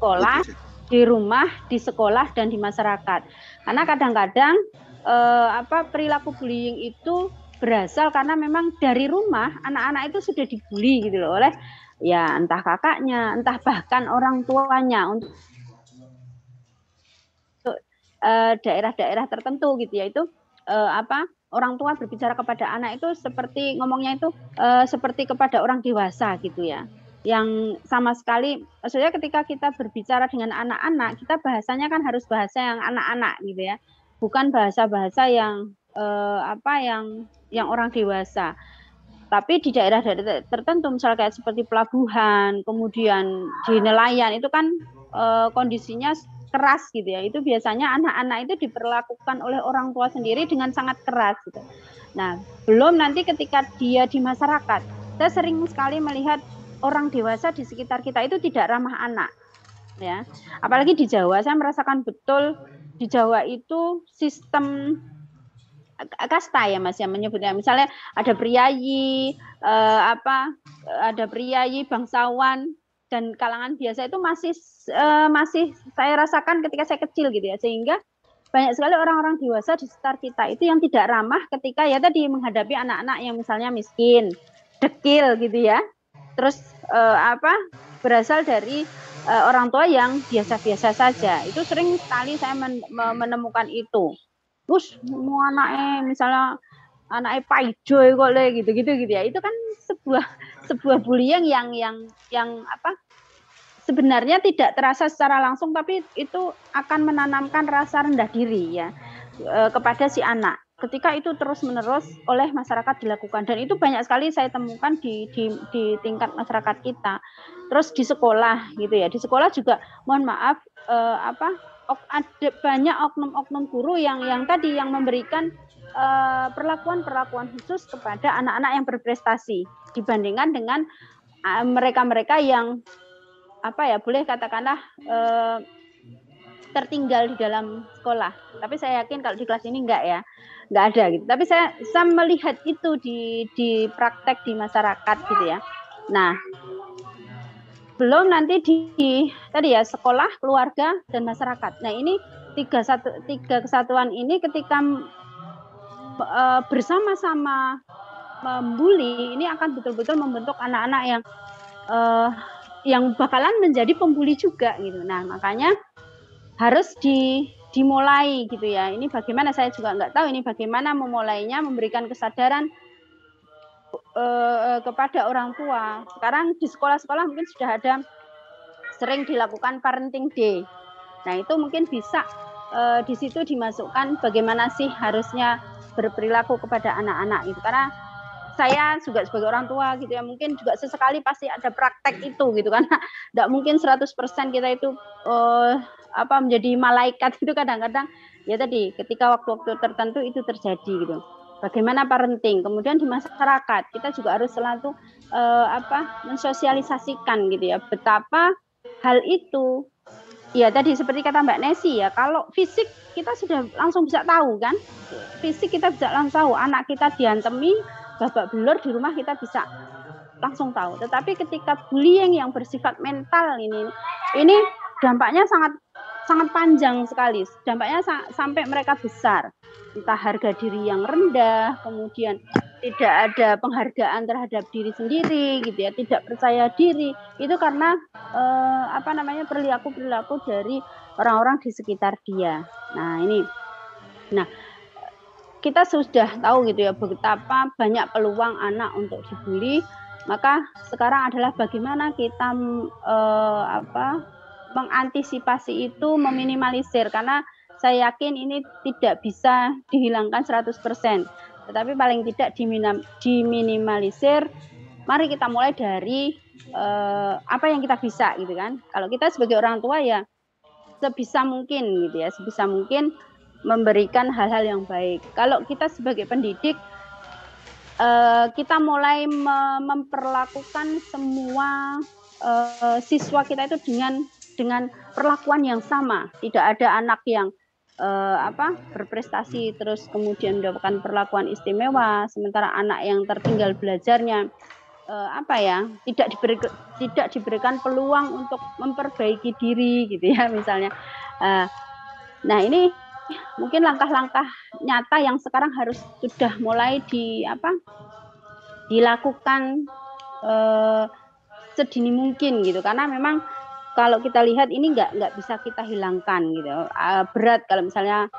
sekolah, di rumah, di sekolah, dan di masyarakat. Karena kadang-kadang perilaku bullying itu berasal karena memang dari rumah anak-anak itu sudah dibully gitu loh oleh ya entah kakaknya, entah bahkan orang tuanya untuk daerah-daerah tertentu gitu ya itu orang tua berbicara kepada anak itu seperti ngomongnya itu seperti kepada orang dewasa gitu ya, yang sama sekali maksudnya ketika kita berbicara dengan anak-anak kita bahasanya kan harus bahasa yang anak-anak gitu ya, bukan bahasa-bahasa yang yang orang dewasa. Tapi di daerah-daerah tertentu misalnya kayak seperti pelabuhan, kemudian di nelayan itu kan kondisinya keras gitu ya. Itu biasanya anak-anak itu diperlakukan oleh orang tua sendiri dengan sangat keras gitu. Nah, belum nanti ketika dia di masyarakat. Saya sering sekali melihat orang dewasa di sekitar kita itu tidak ramah anak. Ya. Apalagi di Jawa, saya merasakan betul di Jawa itu sistem kasta ya Mas yang menyebutnya. Misalnya ada priayi, ada priayi, bangsawan dan kalangan biasa itu masih saya rasakan ketika saya kecil gitu ya, sehingga banyak sekali orang-orang dewasa di sekitar kita itu yang tidak ramah ketika ya tadi menghadapi anak-anak yang misalnya miskin, dekil gitu ya. Terus berasal dari orang tua yang biasa-biasa saja. Itu sering sekali saya menemukan itu. Terus mau anaknya misalnya anaknya paijo kok gitu ya, itu kan sebuah bullying yang sebenarnya tidak terasa secara langsung tapi itu akan menanamkan rasa rendah diri ya kepada si anak ketika itu terus menerus oleh masyarakat dilakukan, dan itu banyak sekali saya temukan di tingkat masyarakat kita. Terus di sekolah gitu ya, di sekolah juga mohon maaf ada banyak oknum-oknum guru yang tadi yang memberikan perlakuan khusus kepada anak-anak yang berprestasi dibandingkan dengan mereka-mereka yang boleh katakanlah tertinggal di dalam sekolah. Tapi saya yakin kalau di kelas ini enggak ada gitu. Tapi saya melihat itu di praktek di masyarakat gitu ya. Nah, belum nanti di tadi ya sekolah, keluarga, dan masyarakat. Nah ini tiga kesatuan ini ketika bersama-sama membuli ini akan betul-betul membentuk anak-anak yang bakalan menjadi pembuli juga gitu. Nah makanya harus dimulai gitu ya. Ini bagaimana saya juga nggak tahu ini bagaimana memulainya, memberikan kesadaran kepada orang tua. Sekarang di sekolah-sekolah mungkin sudah ada sering dilakukan parenting day. Nah itu mungkin bisa di situ dimasukkan bagaimana sih harusnya berperilaku kepada anak-anak itu. Karena saya juga sebagai orang tua gitu ya, mungkin juga sesekali pasti ada praktek itu gitu kan. Tidak mungkin 100% kita itu menjadi malaikat itu, kadang-kadang ya tadi ketika waktu-waktu tertentu itu terjadi gitu. Bagaimana parenting, kemudian di masyarakat kita juga harus selalu mensosialisasikan gitu ya betapa hal itu ya tadi seperti kata Mbak Nesi ya, kalau fisik kita sudah langsung bisa tahu kan, fisik kita bisa langsung tahu anak kita diantemi babak belur di rumah kita bisa langsung tahu, tetapi ketika bullying yang bersifat mental ini dampaknya sangat panjang sekali, dampaknya sampai mereka besar, entah harga diri yang rendah, kemudian tidak ada penghargaan terhadap diri sendiri gitu ya, tidak percaya diri, itu karena perilaku dari orang-orang di sekitar dia. Nah kita sudah tahu gitu ya betapa banyak peluang anak untuk dibully, maka sekarang adalah bagaimana kita mengantisipasi itu, meminimalisir, karena saya yakin ini tidak bisa dihilangkan 100%, tetapi paling tidak diminimalisir. Mari kita mulai dari apa yang kita bisa gitu kan. Kalau kita sebagai orang tua ya sebisa mungkin gitu ya, sebisa mungkin memberikan hal-hal yang baik. Kalau kita sebagai pendidik kita mulai memperlakukan semua siswa kita itu dengan perlakuan yang sama. Tidak ada anak yang berprestasi terus kemudian mendapatkan perlakuan istimewa, sementara anak yang tertinggal belajarnya tidak diberikan peluang untuk memperbaiki diri gitu ya misalnya. Nah ini mungkin langkah-langkah nyata yang sekarang harus sudah mulai dilakukan sedini mungkin gitu, karena memang kalau kita lihat ini nggak bisa kita hilangkan gitu. Berat kalau misalnya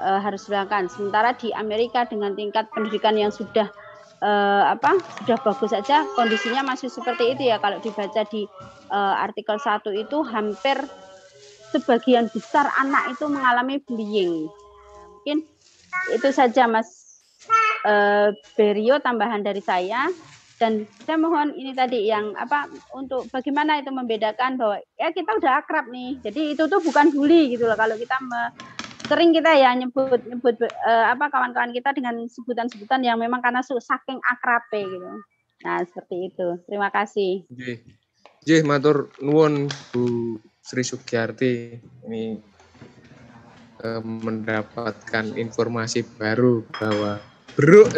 harus hilangkan. Sementara di Amerika dengan tingkat pendidikan yang sudah sudah bagus saja, kondisinya masih seperti itu ya. Kalau dibaca di artikel 1 itu hampir sebagian besar anak itu mengalami bullying. Mungkin itu saja Mas Berio tambahan dari saya. Dan saya mohon ini tadi yang untuk bagaimana itu membedakan bahwa ya kita udah akrab nih. Jadi itu tuh bukan bully gitu loh. Kalau kita sering kita ya nyebut kawan-kawan kita dengan sebutan-sebutan yang memang karena saking akrabnya gitu. Nah, seperti itu. Terima kasih.
Nggih, matur nuwun Bu Sri Sugiarti. Ini mendapatkan informasi baru bahwa Bro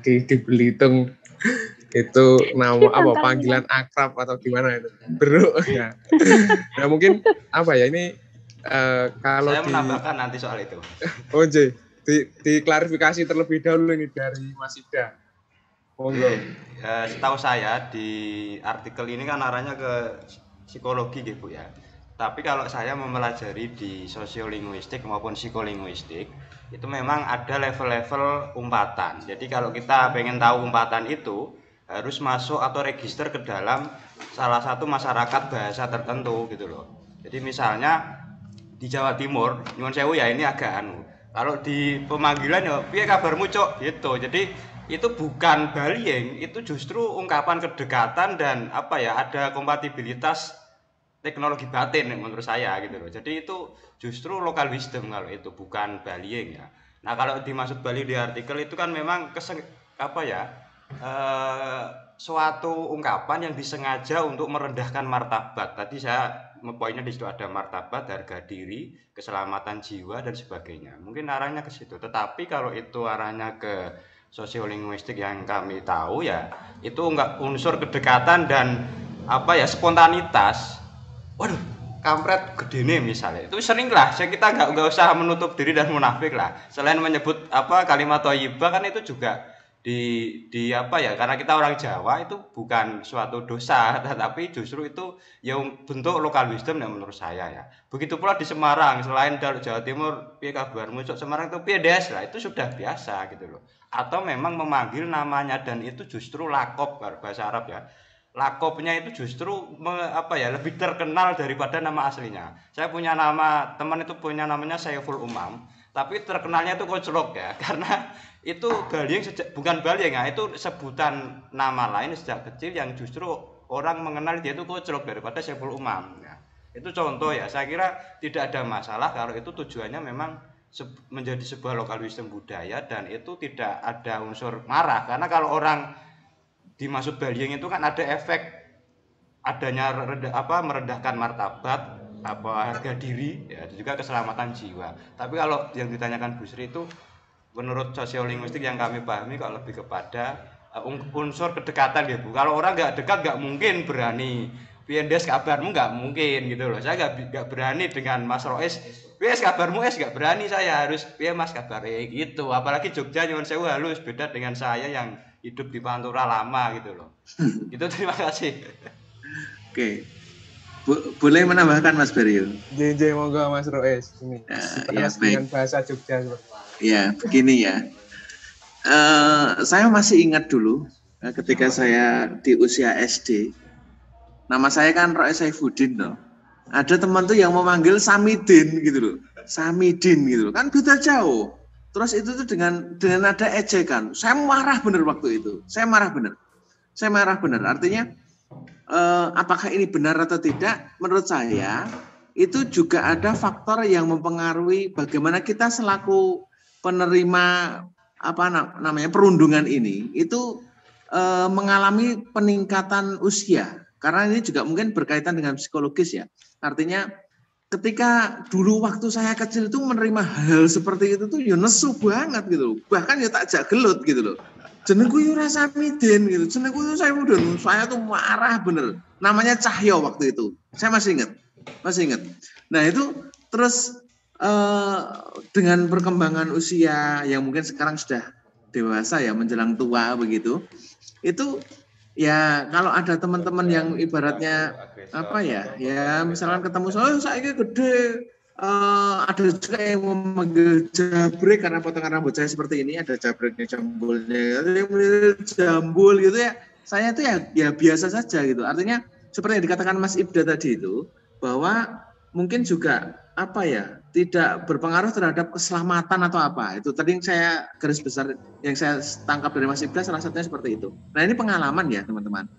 di Belitung itu nama panggilan akrab atau gimana itu Bro ya. Nah mungkin ini kalau
saya menambahkan nanti soal itu.
Diklarifikasi terlebih dahulu ini dari Mas Ida.
Setahu saya di artikel ini kan arahnya ke psikologi gitu ya. Tapi kalau saya mempelajari di sosiolinguistik maupun psikolinguistik, itu memang ada level-level umpatan. Jadi kalau kita pengen tahu umpatan itu, harus masuk atau register ke dalam salah satu masyarakat bahasa tertentu gitu loh. Jadi misalnya di Jawa Timur, nyuwun sewu ya ini agak kalau di pemanggilan ya piye kabarmu cok gitu. Jadi itu bukan bullying, itu justru ungkapan kedekatan dan ada kompatibilitas teknologi batin menurut saya gitu loh. Jadi itu justru local wisdom kalau itu, bukan bullying ya. Nah kalau dimaksud bullying di artikel itu kan memang suatu ungkapan yang disengaja untuk merendahkan martabat. Tadi saya poinnya di situ ada martabat, harga diri, keselamatan jiwa dan sebagainya. Mungkin arahnya ke situ. Tetapi kalau itu arahnya ke sosiolinguistik yang kami tahu ya, itu enggak unsur kedekatan dan spontanitas. Waduh, kampret gedene misalnya. Itu sering lah, kita nggak usah menutup diri dan munafik lah. Selain menyebut kalimat thayyibah kan itu juga karena kita orang Jawa itu bukan suatu dosa, tetapi justru itu yang bentuk lokal wisdom yang menurut saya ya. Begitu pula di Semarang, selain dari Jawa Timur, piye kabarmu cok Semarang itu piye des lah, itu sudah biasa gitu loh. Atau memang memanggil namanya dan itu justru lakop bahasa Arab ya. Lakopnya itu justru lebih terkenal daripada nama aslinya. Saya punya teman itu punya namanya Saiful Umam, tapi terkenalnya itu koclok ya, karena itu bullying bukan bullying ya, itu sebutan nama lain sejak kecil yang justru orang mengenal dia itu koclok daripada Saiful Umam ya. Itu contoh ya, saya kira tidak ada masalah kalau itu tujuannya memang menjadi sebuah lokal wisdom budaya dan itu tidak ada unsur marah, karena kalau orang dimaksud bullying itu kan ada efek adanya merendahkan martabat, harga diri ya, juga keselamatan jiwa. Tapi kalau yang ditanyakan Bu Sri itu menurut sosiolinguistik yang kami pahami kalau lebih kepada unsur kedekatan ya Bu. Kalau orang nggak dekat nggak mungkin berani piendes kabarmu, nggak mungkin gitu loh. Saya nggak berani dengan Mas Rois pies kabarmu nggak berani, saya harus piye Mas kabare gitu. Apalagi Jogja nyuwun sewu halus, beda dengan saya yang hidup di Pantura lama gitu loh. Itu terima kasih.
Oke. Boleh menambahkan Mas Berio?
JJ monggo Mas Roes. Ini dengan bahasa Jogja.
Ya, begini ya. Saya masih ingat dulu ketika saya di usia SD. Nama saya kan Roes Saifuddin loh. Ada teman tuh yang memanggil Samidin gitu loh. Samidin gitu loh. Kan beda jauh. Terus itu tuh dengan ada ejekan. Saya marah bener waktu itu. Saya marah bener. Artinya apakah ini benar atau tidak? Menurut saya itu juga ada faktor yang mempengaruhi bagaimana kita selaku penerima perundungan ini itu mengalami peningkatan usia. Karena ini juga mungkin berkaitan dengan psikologis ya. Artinya ketika dulu waktu saya kecil itu menerima hal seperti itu tuh ya nesu banget gitu loh. Bahkan ya tak jak gelut gitu loh. jenengku Yura Samidin gitu. Jenengku itu Saifuddin. Saya tuh marah bener. Namanya Cahyo waktu itu. Saya masih ingat. Nah itu terus dengan perkembangan usia yang mungkin sekarang sudah dewasa ya, menjelang tua begitu. Itu ya kalau ada teman-teman yang ibaratnya apa ya misalkan ketemu saya gede. Ada juga yang memanggil jabrek karena potongan rambut saya seperti ini, ada jabreknya, jambulnya, jambul gitu ya. Saya itu ya biasa saja gitu. Artinya seperti yang dikatakan Mas Ibda tadi itu, bahwa mungkin juga apa ya, tidak berpengaruh terhadap keselamatan atau apa. Itu tadi yang saya garis besar yang saya tangkap dari Mas Ibda salah satunya seperti itu. Nah ini pengalaman ya teman-teman.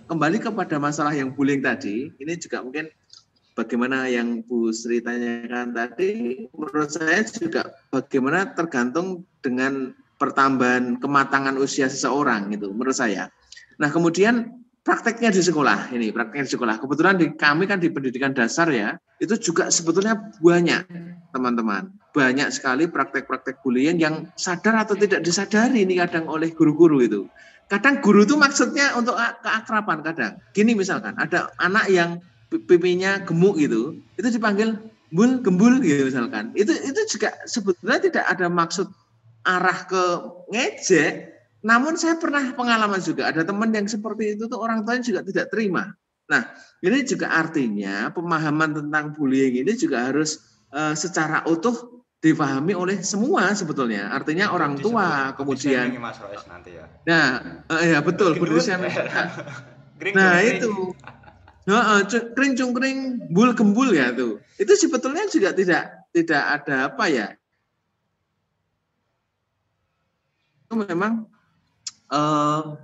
Kembali kepada masalah yang bullying tadi, ini juga mungkin bagaimana yang Bu Sri tanyakan tadi, menurut saya juga bagaimana tergantung dengan pertambahan kematangan usia seseorang gitu, menurut saya. Nah kemudian prakteknya di sekolah, kebetulan kami kan di pendidikan dasar ya, itu juga sebetulnya banyak teman-teman, banyak sekali praktek-praktek bullying yang sadar atau tidak disadari ini kadang oleh guru-guru itu. Kadang guru itu maksudnya untuk keakraban kadang. Gini misalkan ada anak yang pipinya gemuk gitu, itu dipanggil gembul gitu misalkan. Itu juga sebetulnya tidak ada maksud arah ke ngejek. Namun saya pernah pengalaman juga ada teman yang seperti itu tuh orang tuanya juga tidak terima. Nah, ini juga artinya pemahaman tentang bullying ini juga harus secara utuh dipahami oleh semua sebetulnya. Artinya orang tua kemudian.
Mas Roes nanti ya.
Nah, ya betul. Nah itu. Kering cungkring bul gembul ya tuh. Itu sebetulnya juga tidak ada apa ya. Itu memang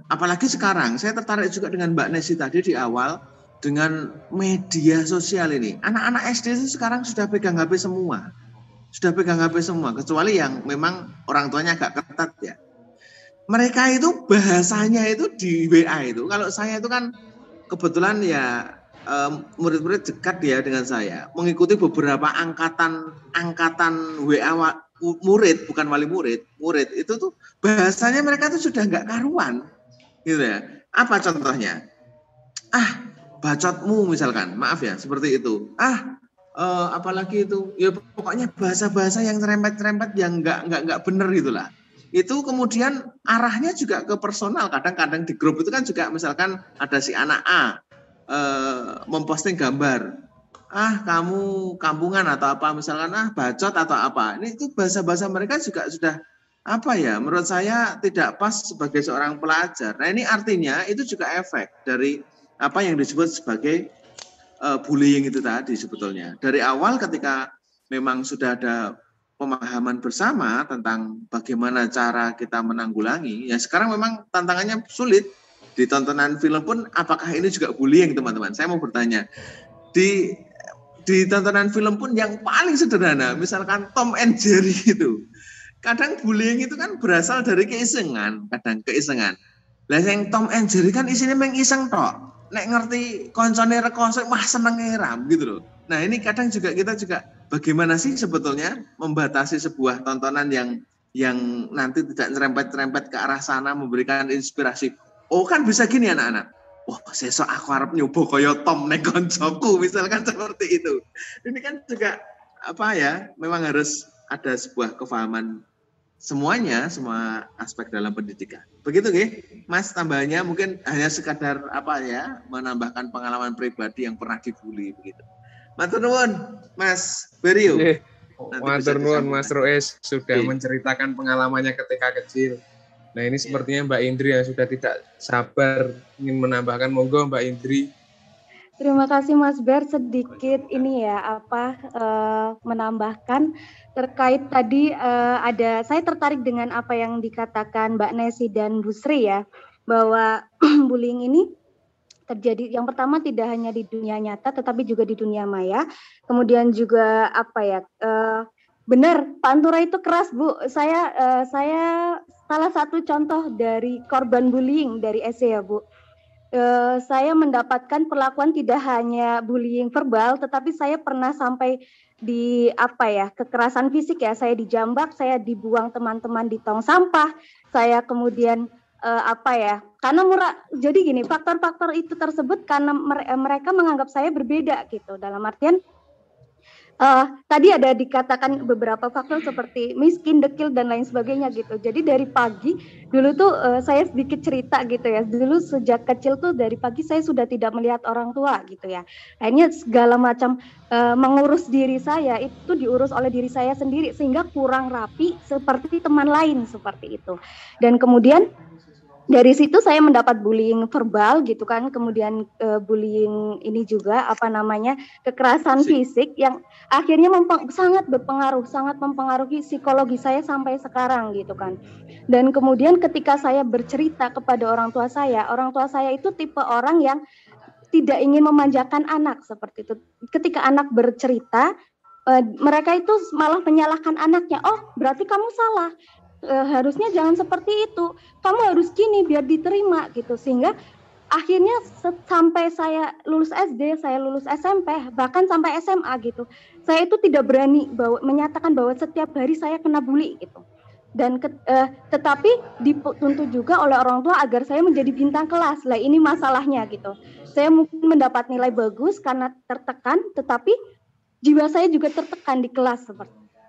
apalagi sekarang saya tertarik juga dengan Mbak Nesi tadi di awal dengan media sosial ini. Anak-anak SD itu sekarang sudah pegang HP semua. Kecuali yang memang orang tuanya agak ketat ya. Mereka itu bahasanya itu di WA itu. Kalau saya itu kan kebetulan ya murid-murid dekat ya dengan saya, mengikuti beberapa angkatan WA murid, bukan wali murid itu tuh bahasanya mereka tuh sudah nggak karuan gitu ya. Apa contohnya? Bacotmu misalkan, maaf ya seperti itu. Apalagi itu ya pokoknya bahasa-bahasa yang serempet-serempet yang nggak benar gitulah. Itu kemudian arahnya juga ke personal. Kadang-kadang di grup itu kan juga misalkan ada si anak A memposting gambar, kamu kampungan atau apa misalkan, bacot atau apa. Ini itu bahasa-bahasa mereka juga sudah apa ya, menurut saya tidak pas sebagai seorang pelajar. Nah ini artinya itu juga efek dari apa yang disebut sebagai bullying itu tadi sebetulnya. Dari awal ketika memang sudah ada pemahaman bersama tentang bagaimana cara kita menanggulangi, ya sekarang memang tantangannya sulit. Di tontonan film pun apakah ini juga bullying teman-teman? Saya mau bertanya. Di tontonan film pun yang paling sederhana, misalkan Tom and Jerry itu. Kadang bullying itu kan berasal dari keisengan. Lah yang Tom and Jerry kan isinya mengiseng tok. Nek ngerti koncone rekoso wah seneng ngeram gitu loh. Nah, ini kadang juga kita juga bagaimana sih sebetulnya membatasi sebuah tontonan yang nanti tidak nyerempet-nyerempet ke arah sana, memberikan inspirasi. Oh kan bisa gini anak-anak. Wah, sesok aku harap nyoba kaya Tom nek koncoku misalkan seperti itu. Ini kan juga apa ya? Memang harus ada sebuah kefahaman semuanya, semua aspek dalam pendidikan. Begitu nggih, Mas, tambahannya mungkin hanya sekadar apa ya, menambahkan pengalaman pribadi yang pernah dibully begitu. Matur nuwun, Mas Berio.
Matur nuwun Mas Roes sudah menceritakan pengalamannya ketika kecil. Nah ini sepertinya Mbak Indri yang sudah tidak sabar ingin menambahkan. Monggo Mbak Indri.
Terima kasih Mas Ber, sedikit ini ya menambahkan terkait tadi saya tertarik dengan apa yang dikatakan Mbak Nesi dan Bu Sri ya, bahwa bullying ini terjadi yang pertama tidak hanya di dunia nyata tetapi juga di dunia maya. Kemudian juga benar, Pantura itu keras Bu. Saya salah satu contoh dari korban bullying dari SE ya Bu. saya mendapatkan perlakuan tidak hanya bullying verbal, tetapi saya pernah sampai di kekerasan fisik ya. Saya dijambak, saya dibuang teman-teman di tong sampah, saya kemudian karena jadi gini, faktor-faktor itu tersebut karena mereka menganggap saya berbeda gitu, dalam artian tadi ada dikatakan beberapa faktor seperti miskin, dekil dan lain sebagainya gitu. Jadi dari pagi dulu tuh saya sedikit cerita gitu ya. Dulu sejak kecil tuh dari pagi saya sudah tidak melihat orang tua gitu ya. Akhirnya segala macam mengurus diri saya itu diurus oleh diri saya sendiri sehingga kurang rapi seperti teman lain seperti itu. Dan kemudian dari situ saya mendapat bullying verbal gitu kan, kemudian bullying ini juga kekerasan fisik yang akhirnya sangat mempengaruhi psikologi saya sampai sekarang gitu kan. Dan kemudian ketika saya bercerita kepada orang tua saya itu tipe orang yang tidak ingin memanjakan anak seperti itu. Ketika anak bercerita, mereka itu malah menyalahkan anaknya. Oh, berarti kamu salah. Harusnya jangan seperti itu, kamu harus gini biar diterima gitu, sehingga akhirnya sampai saya lulus SD, saya lulus SMP, bahkan sampai SMA gitu, saya itu tidak berani menyatakan bahwa setiap hari saya kena bully gitu. Dan tetapi dituntut juga oleh orang tua agar saya menjadi bintang kelas. Lah ini masalahnya gitu, saya mungkin mendapat nilai bagus karena tertekan, tetapi jiwa saya juga tertekan di kelas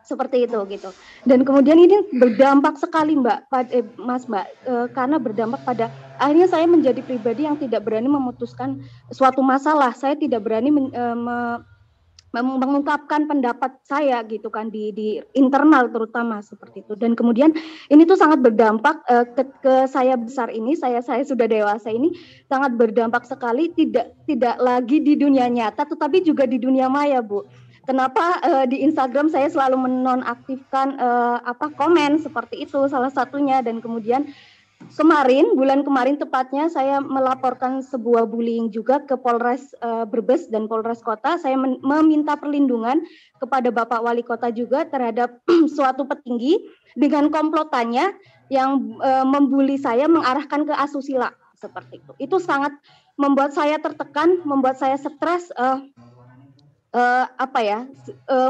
seperti itu gitu. Dan kemudian ini berdampak sekali Mbak, karena berdampak pada akhirnya saya menjadi pribadi yang tidak berani memutuskan suatu masalah. Saya tidak berani mengungkapkan pendapat saya gitu kan di internal terutama seperti itu. Dan kemudian ini tuh sangat berdampak ke saya besar ini, saya sudah dewasa ini sangat berdampak sekali, tidak lagi di dunia nyata tetapi juga di dunia maya, Bu. Kenapa di Instagram saya selalu menonaktifkan komen seperti itu salah satunya. Dan kemudian bulan kemarin tepatnya saya melaporkan sebuah bullying juga ke Polres Brebes dan Polres Kota. Saya meminta perlindungan kepada Bapak Wali Kota juga terhadap suatu petinggi dengan komplotannya yang membuli saya, mengarahkan ke asusila seperti itu. Itu sangat membuat saya tertekan, membuat saya stres.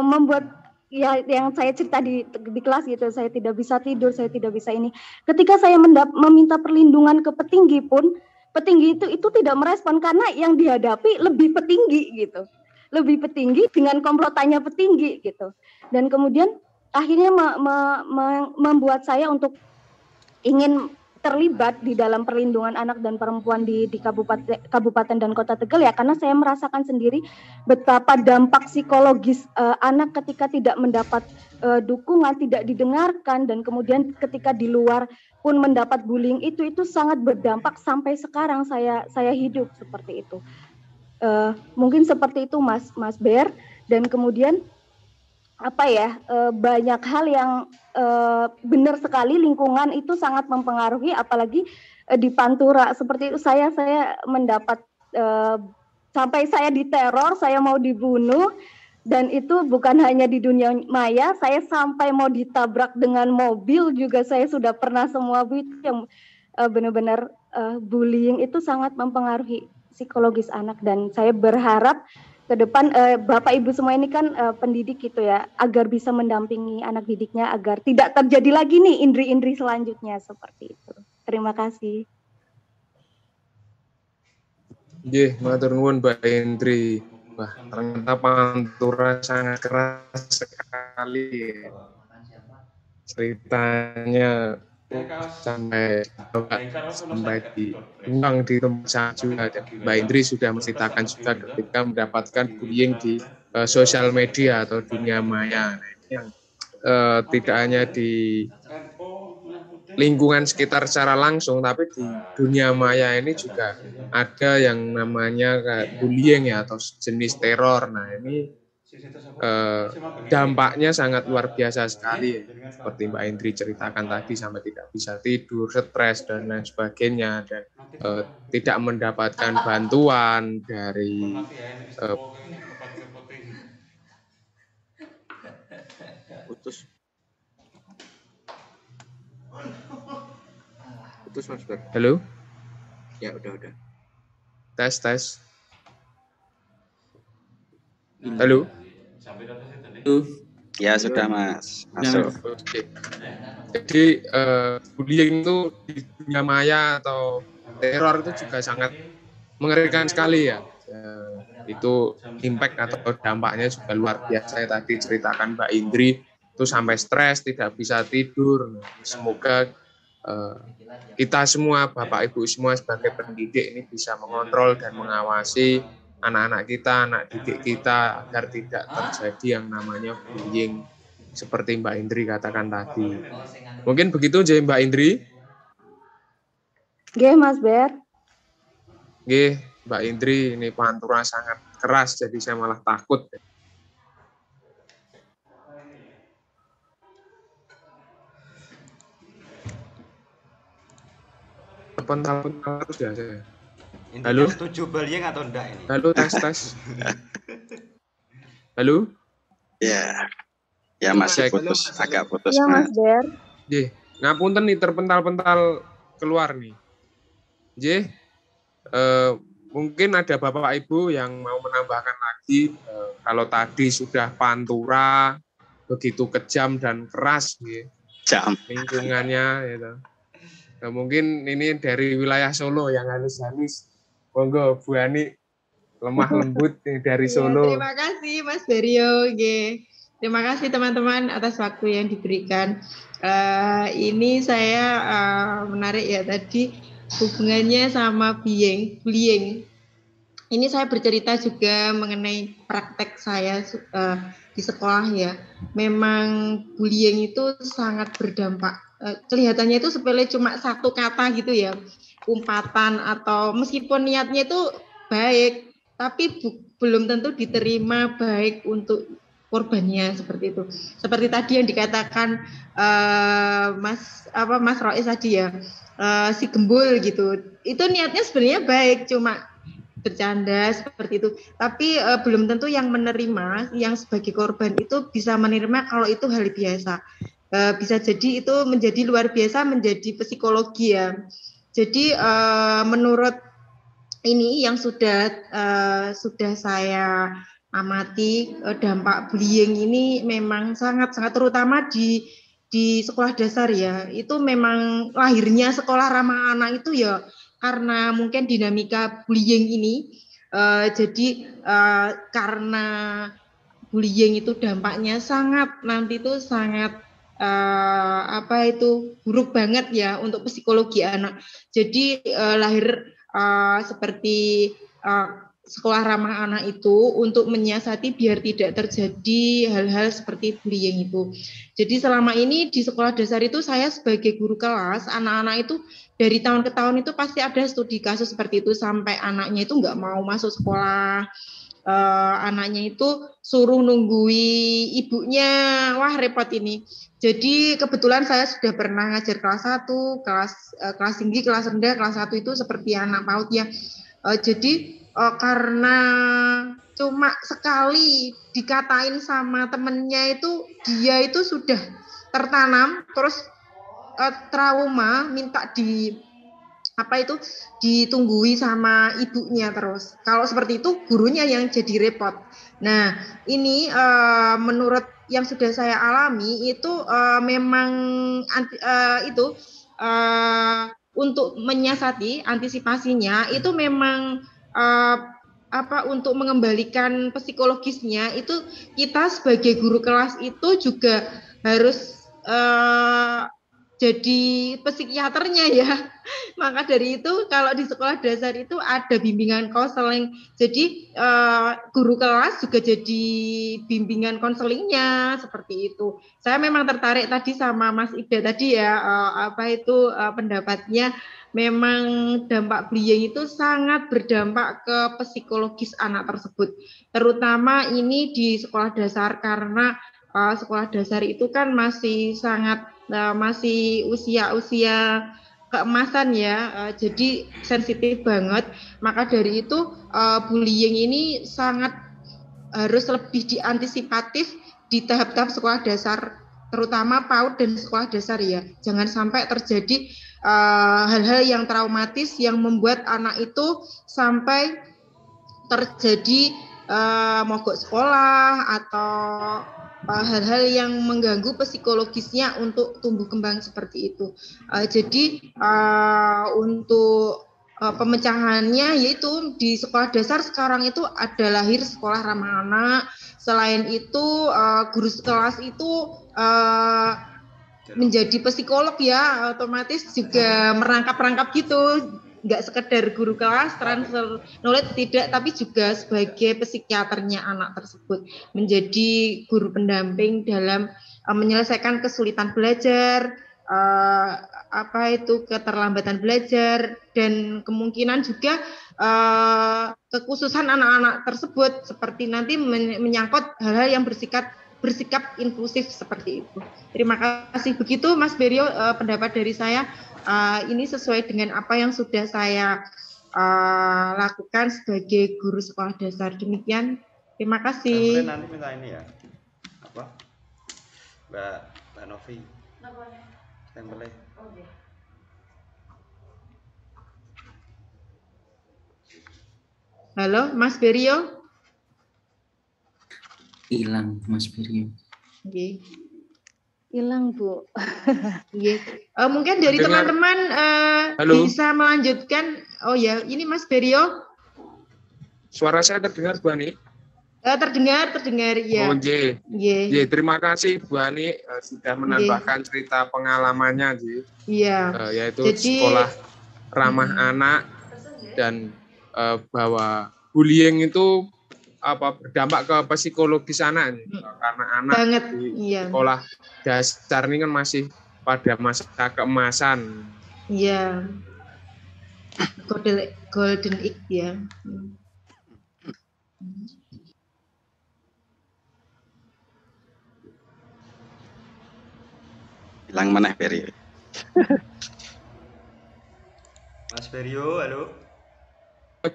Membuat ya yang saya cerita di kelas gitu, saya tidak bisa tidur, saya tidak bisa ini. Ketika saya meminta perlindungan ke petinggi pun, petinggi itu tidak merespon karena yang dihadapi lebih petinggi gitu, lebih petinggi dengan komplotannya petinggi gitu. Dan kemudian akhirnya membuat saya untuk ingin terlibat di dalam perlindungan anak dan perempuan di kabupaten dan kota Tegal ya, karena saya merasakan sendiri betapa dampak psikologis anak ketika tidak mendapat dukungan, tidak didengarkan, dan kemudian ketika di luar pun mendapat bullying itu sangat berdampak sampai sekarang saya hidup seperti itu. Mungkin seperti itu Mas Ber. Dan kemudian banyak hal yang benar sekali, lingkungan itu sangat mempengaruhi, apalagi di Pantura seperti itu saya mendapat sampai saya diteror, saya mau dibunuh, dan itu bukan hanya di dunia maya, saya sampai mau ditabrak dengan mobil juga saya sudah pernah. Semua itu yang benar-benar bullying itu sangat mempengaruhi psikologis anak. Dan saya berharap ke depan Bapak Ibu semua ini kan pendidik gitu ya, agar bisa mendampingi anak didiknya agar tidak terjadi lagi nih indri-indri selanjutnya seperti itu. Terima kasih.
Nggih, matur nuwun Mbak Indri. Wah, ternyata Pantura sangat keras sekali. Ceritanya sampai diundang di tempat juga. Mbak Indri sudah menceritakan juga ketika mendapatkan bullying di sosial media atau dunia maya. Nah, ini yang tidak hanya di lingkungan sekitar secara langsung, tapi di dunia maya ini juga ada yang namanya bullying ya, atau jenis teror. Nah ini dampaknya sangat luar biasa sekali ya. Seperti Mbak Indri ceritakan tadi, sampai tidak bisa tidur, stres dan lain sebagainya, dan tidak mendapatkan bantuan dari
putus Mas Ber.
Halo?
Ya udah.
Tes. Halo.
Ya sudah Mas, masuk.
Oke. Jadi bullying itu di dunia maya atau teror itu juga sangat mengerikan sekali ya. Itu impact atau dampaknya juga luar biasa. Saya tadi ceritakan Mbak Indri itu sampai stres, tidak bisa tidur. Semoga kita semua, Bapak Ibu semua sebagai pendidik ini bisa mengontrol dan mengawasi anak-anak kita, anak didik kita agar tidak terjadi yang namanya bullying seperti Mbak Indri katakan tadi. Mungkin begitu aja Mbak Indri.
Oke, Mas Ber.
Oke, Mbak Indri, ini pantura sangat keras jadi saya malah takut. Pental-pental terus ya saya. Halo?
Setuju bullying atau enggak ini?
Halo, tes. Halo?
Ya masih putus, agak putus
Ya, Mas Ber.
Ngapunten nih terpental-pental keluar nih. Mungkin ada Bapak Ibu yang mau menambahkan lagi, kalau tadi sudah pantura begitu kejam dan keras lingkungannya gitu. Nah, mungkin ini dari wilayah Solo yang halus-halus. Monggo Bu Ani, lemah lembut dari Solo.
Terima kasih Mas Berio. Terima kasih teman-teman atas waktu yang diberikan. Ini saya menarik ya tadi hubungannya sama bullying. Ini saya bercerita juga mengenai praktek saya di sekolah ya. Memang bullying itu sangat berdampak. Kelihatannya itu sepele cuma satu kata gitu ya. Umpatan atau meskipun niatnya itu baik, tapi belum tentu diterima baik untuk korbannya seperti itu. Seperti tadi yang dikatakan Mas Rois tadi ya, si gembul gitu. Itu niatnya sebenarnya baik, cuma bercanda seperti itu. Tapi belum tentu yang menerima, yang sebagai korban itu bisa menerima kalau itu hal biasa. Bisa jadi itu menjadi luar biasa, menjadi psikologi ya. Jadi menurut ini yang sudah saya amati, dampak bullying ini memang sangat terutama di sekolah dasar ya. Itu memang lahirnya sekolah ramah anak itu ya karena mungkin dinamika bullying ini. Jadi karena bullying itu dampaknya sangat buruk banget ya untuk psikologi anak. Jadi lahir seperti sekolah ramah anak itu untuk menyiasati biar tidak terjadi hal-hal seperti bullying itu. Jadi selama ini di sekolah dasar itu saya sebagai guru kelas, anak-anak itu dari tahun ke tahun itu pasti ada studi kasus seperti itu sampai anaknya itu nggak mau masuk sekolah. Anaknya itu suruh nunggui ibunya, wah repot ini. Jadi kebetulan saya sudah pernah ngajar kelas 1, kelas tinggi, kelas rendah, kelas 1 itu seperti anak PAUD ya. Jadi karena cuma sekali dikatain sama temennya itu, dia itu sudah tertanam, terus trauma, minta ditunggui sama ibunya terus. Kalau seperti itu gurunya yang jadi repot. Nah ini menurut yang sudah saya alami itu memang untuk menyiasati antisipasinya itu memang untuk mengembalikan psikologisnya itu kita sebagai guru kelas itu juga harus jadi psikiaternya ya. Maka dari itu kalau di sekolah dasar itu ada bimbingan konseling. Jadi guru kelas juga jadi bimbingan konselingnya seperti itu. Saya memang tertarik tadi sama Mas Ida tadi ya, pendapatnya memang dampak bullying itu sangat berdampak ke psikologis anak tersebut. Terutama ini di sekolah dasar karena sekolah dasar itu kan masih masih usia keemasan ya, jadi sensitif banget. Maka dari itu bullying ini sangat harus lebih diantisipatif di tahap-tahap sekolah dasar, terutama PAUD dan sekolah dasar ya. Jangan sampai terjadi hal-hal yang traumatis yang membuat anak itu sampai terjadi mogok sekolah atau hal-hal yang mengganggu psikologisnya untuk tumbuh kembang seperti itu. Jadi untuk pemecahannya yaitu di sekolah dasar sekarang itu ada lahir sekolah ramah anak. Selain itu guru kelas itu menjadi psikolog ya, otomatis juga merangkap-rangkap gitu. Nggak sekedar guru kelas transfer knowledge tidak, tapi juga sebagai psikiaternya anak tersebut, menjadi guru pendamping dalam menyelesaikan kesulitan belajar, keterlambatan belajar, dan kemungkinan juga kekhususan anak-anak tersebut seperti nanti menyangkut hal-hal yang bersikap inklusif seperti itu. Terima kasih. Begitu Mas Berio, pendapat dari saya. Ini sesuai dengan apa yang sudah saya lakukan sebagai guru sekolah dasar. Demikian, terima kasih.
Nanti minta ini ya, apa, Mbak Novi, stempelnya.
Halo, Mas Berio.
Hilang Mas Berio.
Okay.
Hilang Bu.
Mungkin dari teman-teman bisa melanjutkan. Oh ya, ini Mas Berio.
Suara saya terdengar Bu Ani?
Terdengar ya.
Oh, terima kasih Bu Ani sudah menambahkan cerita pengalamannya yaitu sekolah ramah anak dan bahwa bullying itu berdampak ke psikologis anak karena anak di sekolah dasar ini kan masih pada masa keemasan.
Iya. Golden age ya.
Hilang mana Berio?
Mas Berio, halo.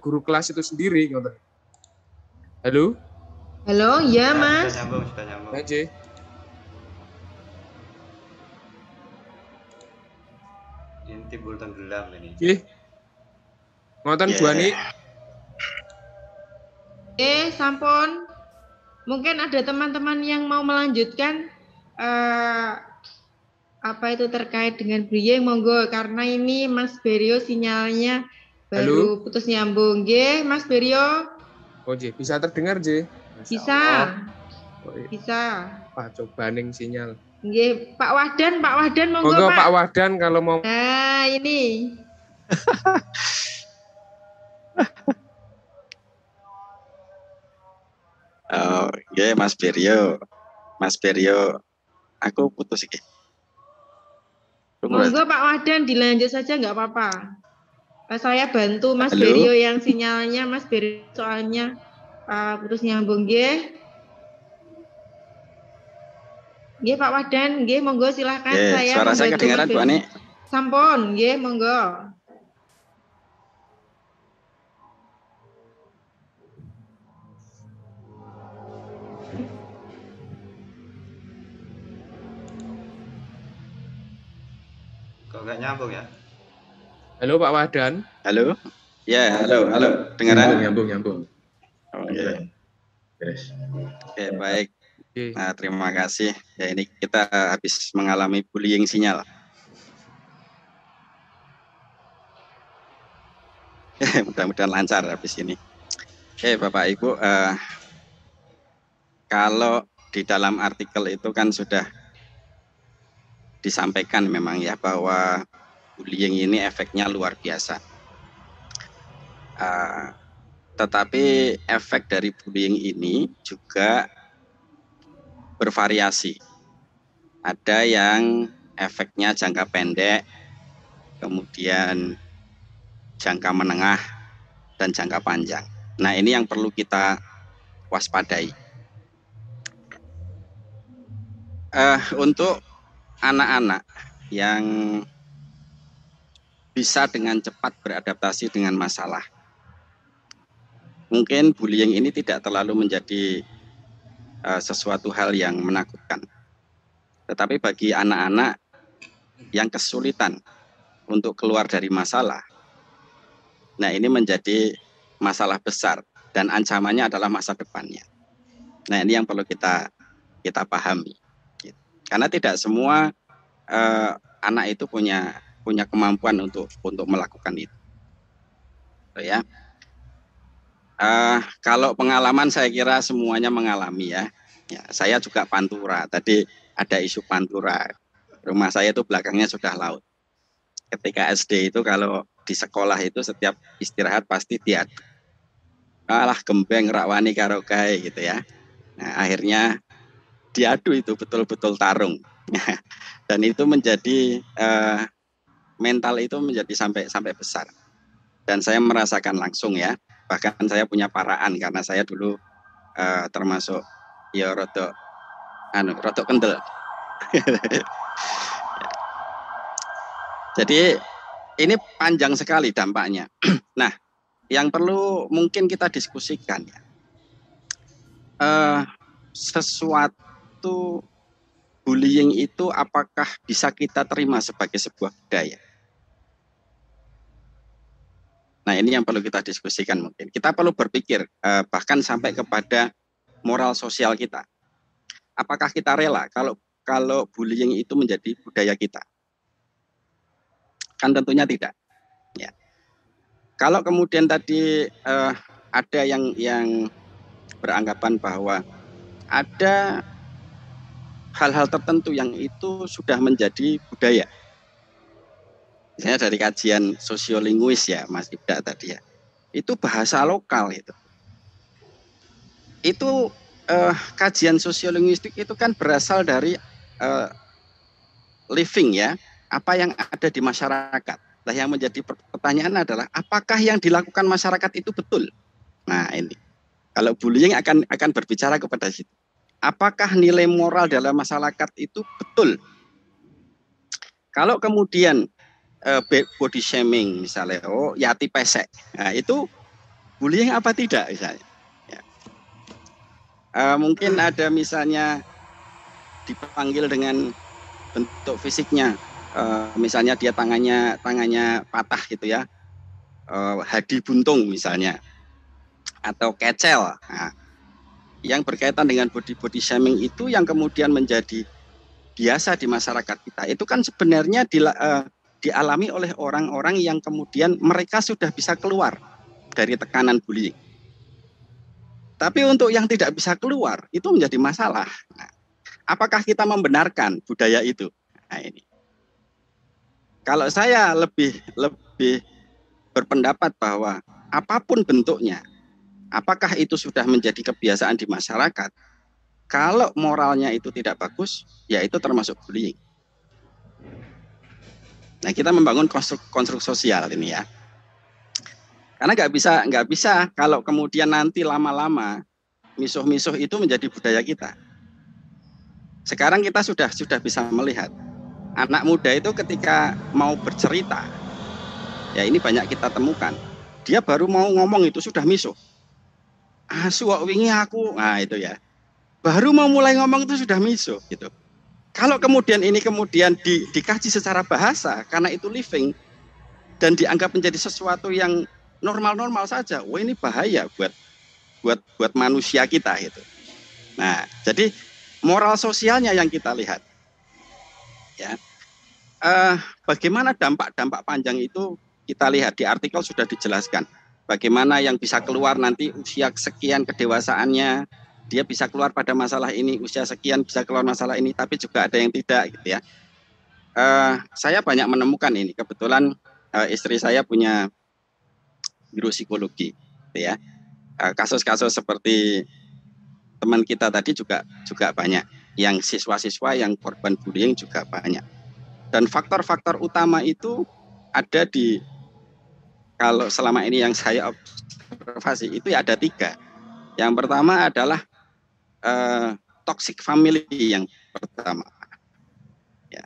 Guru kelas itu sendiri, halo?
Halo, ya Mas.
Sudah nyambung.
Oke.
Inti bulatan gelam ini.
Ngoten Bu Ani.
Sampun. Mungkin ada teman-teman yang mau melanjutkan terkait dengan bullying, monggo, karena ini Mas Berio sinyalnya baru putus nyambung. Mas Berio.
Bisa terdengar,
Bisa.
Pak, coba ning sinyal.
Nggih, Pak Wahdan monggo, Pak.
Pak Wahdan kalau mau.
Nah, ini.
Mas Berio. Aku putus iki.
Monggo Pak Wahdan dilanjut saja nggak apa-apa. Saya bantu Mas Berio yang sinyalnya Mas Berio soalnya putus nyambung nggih. Nggih Pak Wahdan, nggih monggo silakan saya.
Suara saya kedengaran Bu Ani?
Sampun, nggih monggo.
Kok nggak nyambung ya?
Halo Pak Wahdan.
Halo. Ya, halo. Dengaran?
Nyambung.
Oke. Oke, baik. Nah, terima kasih. Ya, ini kita habis mengalami bullying sinyal. Mudah-mudahan lancar habis ini. Oke, Bapak Ibu, kalau di dalam artikel itu kan sudah disampaikan memang ya bahwa bullying ini efeknya luar biasa. Tetapi efek dari bullying ini juga bervariasi. Ada yang efeknya jangka pendek, kemudian jangka menengah, dan jangka panjang. Nah, ini yang perlu kita waspadai. Untuk anak-anak yang bisa dengan cepat beradaptasi dengan masalah, mungkin bullying ini tidak terlalu menjadi sesuatu hal yang menakutkan. Tetapi bagi anak-anak yang kesulitan untuk keluar dari masalah, nah ini menjadi masalah besar dan ancamannya adalah masa depannya. Nah ini yang perlu kita pahami. Karena tidak semua anak itu punya kemampuan untuk melakukan itu. Ya. Kalau pengalaman saya kira semuanya mengalami ya. Saya juga pantura. Tadi ada isu pantura. Rumah saya itu belakangnya sudah laut. Ketika SD itu kalau di sekolah itu setiap istirahat pasti diadu. Alah gembeng rakwani karo kae gitu ya. Nah, akhirnya diadu itu betul-betul tarung. Dan itu menjadi mental itu menjadi sampai besar. Dan saya merasakan langsung ya. Bahkan saya punya paraan karena saya dulu termasuk ya rodok kendel. Jadi ini panjang sekali dampaknya. Nah, yang perlu mungkin kita diskusikan ya, sesuatu bullying itu apakah bisa kita terima sebagai sebuah budaya? Nah ini yang perlu kita diskusikan mungkin. Kita perlu berpikir bahkan sampai kepada moral sosial kita. Apakah kita rela kalau bullying itu menjadi budaya kita? Kan tentunya tidak. Ya. Kalau kemudian tadi ada yang beranggapan bahwa ada hal-hal tertentu yang itu sudah menjadi budaya. Misalnya dari kajian sosiolinguis ya, Mas Ibda tadi ya. Itu bahasa lokal itu. Itu kajian sosiolinguistik itu kan berasal dari living ya, apa yang ada di masyarakat. Nah, yang menjadi pertanyaan adalah apakah yang dilakukan masyarakat itu betul? Nah, ini. Kalau bullying akan berbicara kepada situ. Apakah nilai moral dalam masyarakat itu betul? Kalau kemudian body shaming misalnya, oh yati pesek, nah, itu bullying apa tidak misalnya? Ya. Mungkin ada misalnya dipanggil dengan bentuk fisiknya, misalnya dia tangannya patah gitu ya, hadi buntung misalnya, atau kecel. Nah, yang berkaitan dengan body shaming itu yang kemudian menjadi biasa di masyarakat kita, itu kan sebenarnya dialami oleh orang-orang yang kemudian mereka sudah bisa keluar dari tekanan bullying. Tapi untuk yang tidak bisa keluar, itu menjadi masalah. Nah, apakah kita membenarkan budaya itu? Nah, ini. Kalau saya lebih berpendapat bahwa apapun bentuknya, apakah itu sudah menjadi kebiasaan di masyarakat, kalau moralnya itu tidak bagus, ya itu termasuk bullying. Nah, kita membangun konstruk sosial ini ya. Karena nggak bisa kalau kemudian nanti lama-lama misuh-misuh itu menjadi budaya kita. Sekarang kita sudah bisa melihat anak muda itu ketika mau bercerita, ya ini banyak kita temukan. Dia baru mau ngomong itu sudah misuh. Asu kok wingi aku, nah itu ya. Baru mau mulai ngomong itu sudah misuh gitu. Kalau kemudian ini dikaji secara bahasa karena itu living dan dianggap menjadi sesuatu yang normal-normal saja, wah ini bahaya buat manusia kita gitu. Nah, jadi moral sosialnya yang kita lihat. Ya. Bagaimana dampak panjang itu kita lihat di artikel sudah dijelaskan. Bagaimana yang bisa keluar nanti usia sekian kedewasaannya, dia bisa keluar pada masalah ini, usia sekian bisa keluar masalah ini, tapi juga ada yang tidak gitu ya. Saya banyak menemukan ini, kebetulan istri saya punya guru psikologi gitu ya. Kasus-kasus seperti teman kita tadi juga banyak, yang siswa-siswa yang korban bullying juga banyak. Dan faktor-faktor utama itu ada di, kalau selama ini yang saya observasi itu ya ada 3. Yang pertama adalah toxic family yang pertama. Ya.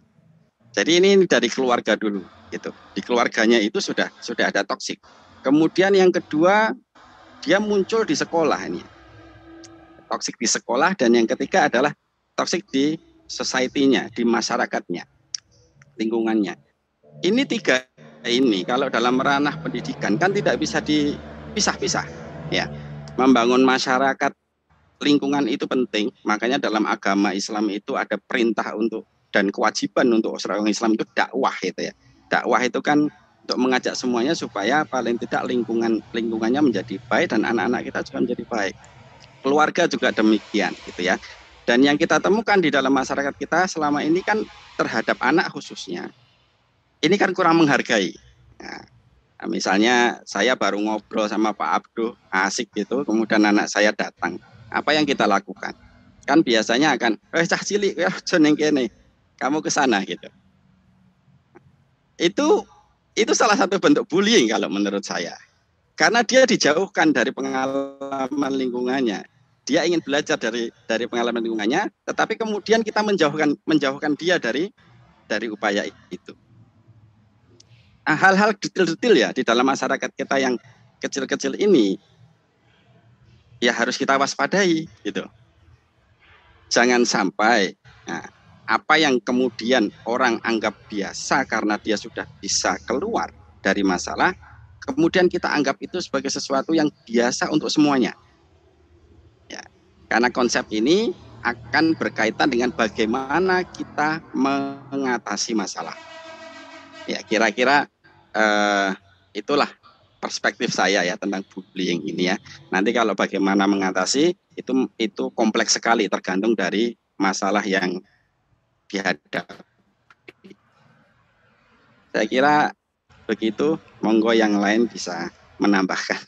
Jadi ini dari keluarga dulu, gitu. Di keluarganya itu sudah ada toxic. Kemudian yang kedua dia muncul di sekolah ini, toxic di sekolah, dan yang ketiga adalah toxic di society-nya, di masyarakatnya, lingkungannya. Ini 3 ini kalau dalam ranah pendidikan kan tidak bisa dipisah-pisah ya. Membangun masyarakat lingkungan itu penting, makanya dalam agama Islam itu ada perintah untuk dan kewajiban untuk orang Islam itu dakwah itu ya. Dakwah itu kan untuk mengajak semuanya supaya paling tidak lingkungannya menjadi baik dan anak-anak kita juga menjadi baik. Keluarga juga demikian gitu ya. Dan yang kita temukan di dalam masyarakat kita selama ini kan terhadap anak khususnya, ini kan kurang menghargai. Nah, misalnya saya baru ngobrol sama Pak Abduh, asik gitu, kemudian anak saya datang. Apa yang kita lakukan? Kan biasanya akan, cah cilik, jeneng kene, kamu ke sana gitu. Itu salah satu bentuk bullying kalau menurut saya. Karena dia dijauhkan dari pengalaman lingkungannya. Dia ingin belajar dari pengalaman lingkungannya, tetapi kemudian kita menjauhkan dia dari upaya itu. Nah, hal-hal detail-detail ya di dalam masyarakat kita yang kecil-kecil ini ya harus kita waspadai gitu. Jangan sampai apa yang kemudian orang anggap biasa karena dia sudah bisa keluar dari masalah, kemudian kita anggap itu sebagai sesuatu yang biasa untuk semuanya. Ya, karena konsep ini akan berkaitan dengan bagaimana kita mengatasi masalah. Ya, kira-kira itulah perspektif saya ya tentang bullying ini ya. Nanti kalau bagaimana mengatasi itu kompleks sekali, tergantung dari masalah yang dihadapi. Saya kira begitu, monggo yang lain bisa menambahkan.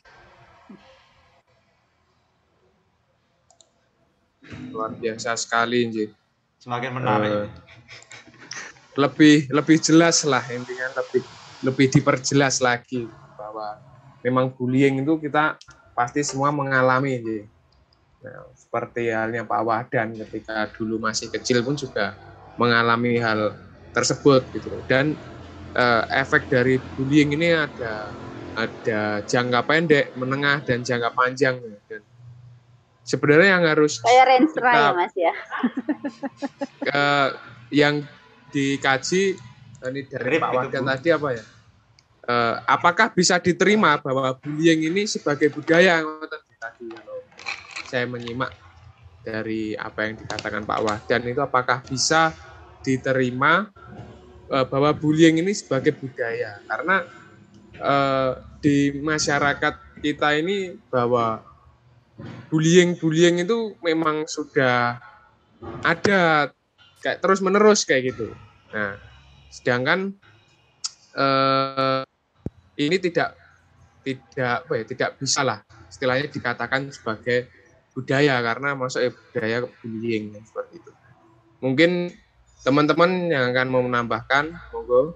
Luar biasa sekali, Nji.
Semakin menarik.
Lebih jelas lah, intinya lebih diperjelas lagi bahwa memang bullying itu kita pasti semua mengalami. Nji. Nah, seperti halnya Pak Wahdan ketika dulu masih kecil pun juga mengalami hal tersebut gitu. Dan efek dari bullying ini ada jangka pendek, menengah dan jangka panjang. Dan sebenarnya yang harus
kayak rensra ya Mas ya.
Yang dikaji ini dari Pak Wahdan tadi apa ya? Apakah bisa diterima bahwa bullying ini sebagai budaya? Tadi kalau saya menyimak dari apa yang dikatakan Pak Wahdan itu, apakah bisa diterima bahwa bullying ini sebagai budaya? Karena di masyarakat kita ini bahwa bullying itu memang sudah ada kayak terus menerus kayak gitu. Nah, sedangkan ini tidak bisa lah istilahnya dikatakan sebagai budaya karena masuk budaya bullying seperti itu. Mungkin teman-teman yang akan mau menambahkan, monggo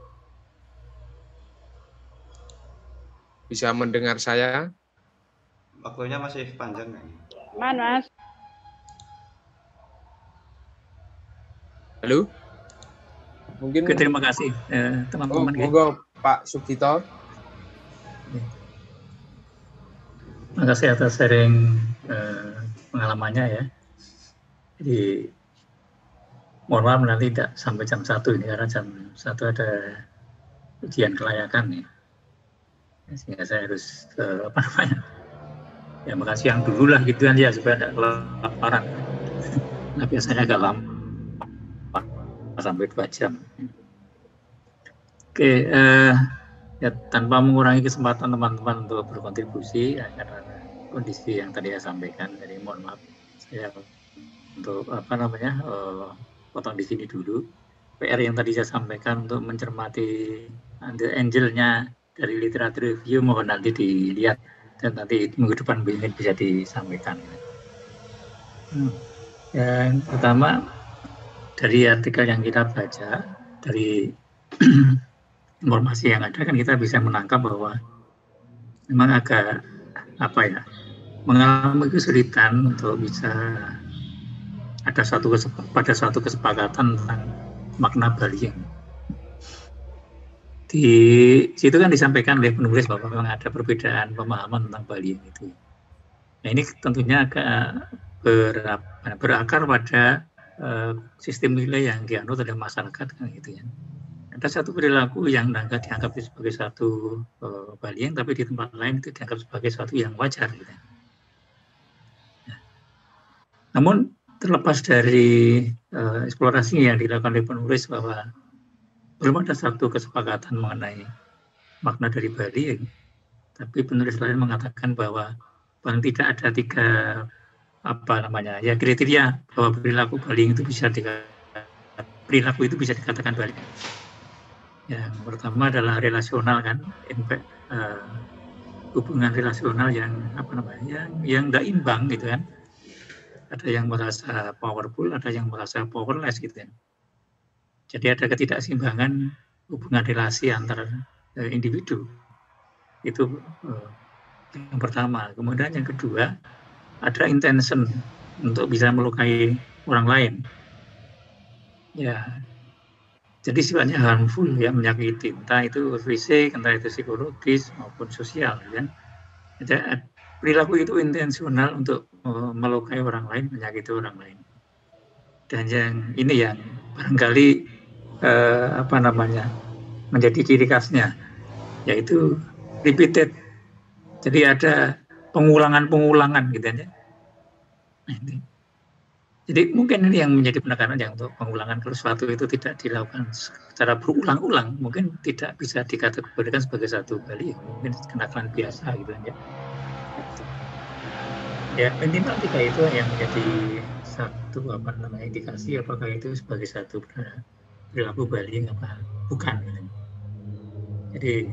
bisa mendengar saya.
Waktunya masih panjang.
Mas.
Halo. Mungkin.
Terima kasih teman-teman.
Monggo Pak Sugito.
Terima kasih atas sharing pengalamannya ya. Jadi mohon maaf nanti tidak sampai jam 1 ini karena jam 1 ada ujian kelayakan ya. Sehingga saya harus ya makasih yang dulu lah gitu kan ya supaya tidak kelaparan. Nah biasanya agak lama sampai 2 jam. Oke, ya tanpa mengurangi kesempatan teman-teman untuk berkontribusi ya, karena kondisi yang tadi saya sampaikan, jadi mohon maaf saya untuk potong di sini dulu. PR yang tadi saya sampaikan untuk mencermati angelnya dari literatur review mohon nanti dilihat dan nanti minggu depan mungkin bisa disampaikan. Yang pertama dari artikel yang kita baca, dari informasi yang ada kan kita bisa menangkap bahwa memang agak mengalami kesulitan untuk bisa ada suatu kesepakatan tentang makna bullying. Di situ kan disampaikan oleh penulis bahwa memang ada perbedaan pemahaman tentang bullying itu. Nah ini tentunya agak berakar pada sistem nilai yang dianut oleh masyarakat kan gitu ya. Ada satu perilaku yang dianggap sebagai satu bullying, tapi di tempat lain itu dianggap sebagai satu yang wajar. Gitu. Nah, namun terlepas dari eksplorasi yang dilakukan oleh penulis bahwa belum ada satu kesepakatan mengenai makna dari bullying, tapi penulis lain mengatakan bahwa paling tidak ada 3 kriteria bahwa perilaku bullying itu bisa dikatakan bullying. Yang pertama adalah relasional kan, hubungan relasional yang yang tidak imbang gitu kan. Ada yang merasa powerful, ada yang merasa powerless gitu kan. Jadi ada ketidakseimbangan hubungan relasi antar individu. Itu yang pertama. Kemudian yang kedua, ada intention untuk bisa melukai orang lain. Ya, jadi sifatnya harmful, ya, menyakiti, entah itu fisik, entah itu psikologis maupun sosial, kan. Jadi perilaku itu intensional untuk melukai orang lain, menyakiti orang lain. Dan yang ini yang barangkali menjadi ciri khasnya, yaitu repeated. Jadi ada pengulangan gitu ya. Nah, ini. Jadi mungkin ini yang menjadi penekanan yang untuk pengulangan, kalau sesuatu itu tidak dilakukan secara berulang-ulang, mungkin tidak bisa dikategorikan sebagai satu bullying, mungkin kenakalan biasa gitu ya. Ya minimal 3 itu yang menjadi satu indikasi apakah itu sebagai satu perilaku bullying apa bukan. Jadi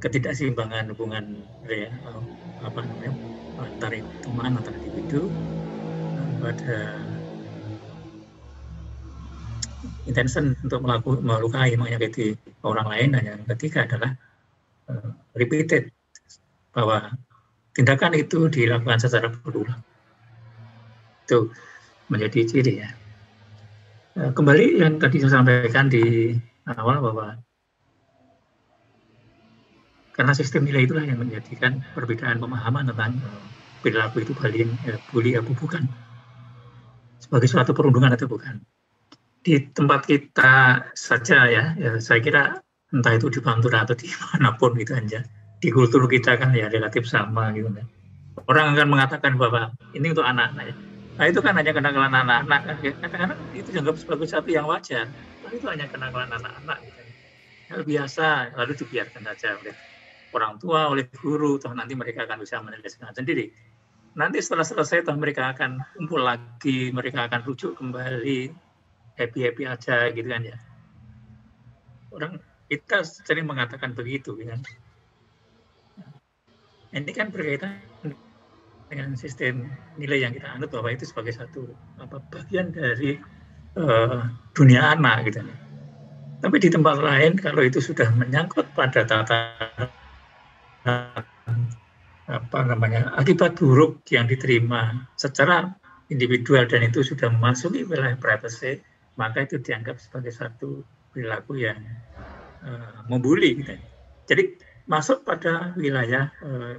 ketidakseimbangan hubungan antara teman, antara individu, pada intention untuk melukai, menyakiti orang lain. Dan yang ketiga adalah repeated, bahwa tindakan itu dilakukan secara berulang. Itu menjadi ciri ya. Kembali yang tadi saya sampaikan di awal bahwa karena sistem nilai itulah yang menjadikan perbedaan pemahaman tentang perilaku itu bully atau bukan, sebagai suatu perundungan atau bukan. Di tempat kita saja ya saya kira entah itu di Pantura atau di manapun gitu aja, di kultur kita kan ya relatif sama gitu kan. Orang akan mengatakan bahwa ini untuk anak-anak ya. Nah itu kan hanya kenakalan anak-anak kan. Kadang-kadang itu dianggap sebagai satu yang wajar. Nah, itu hanya kenakalan anak-anak gitu. Hal biasa, lalu dibiarkan saja oleh orang tua, oleh guru, toh nanti mereka akan bisa menyelesaikan sendiri. Nanti setelah selesai toh mereka akan kumpul lagi, mereka akan rujuk kembali, happy-happy aja gitu kan ya. Orang kita sering mengatakan begitu kan. Ini kan berkaitan dengan sistem nilai yang kita anut bahwa itu sebagai satu bagian dari dunia anak gitu ya. Tapi di tempat lain kalau itu sudah menyangkut pada tataran akibat buruk yang diterima secara individual dan itu sudah memasuki wilayah privacy, maka itu dianggap sebagai satu perilaku yang membuli gitu. Jadi masuk pada wilayah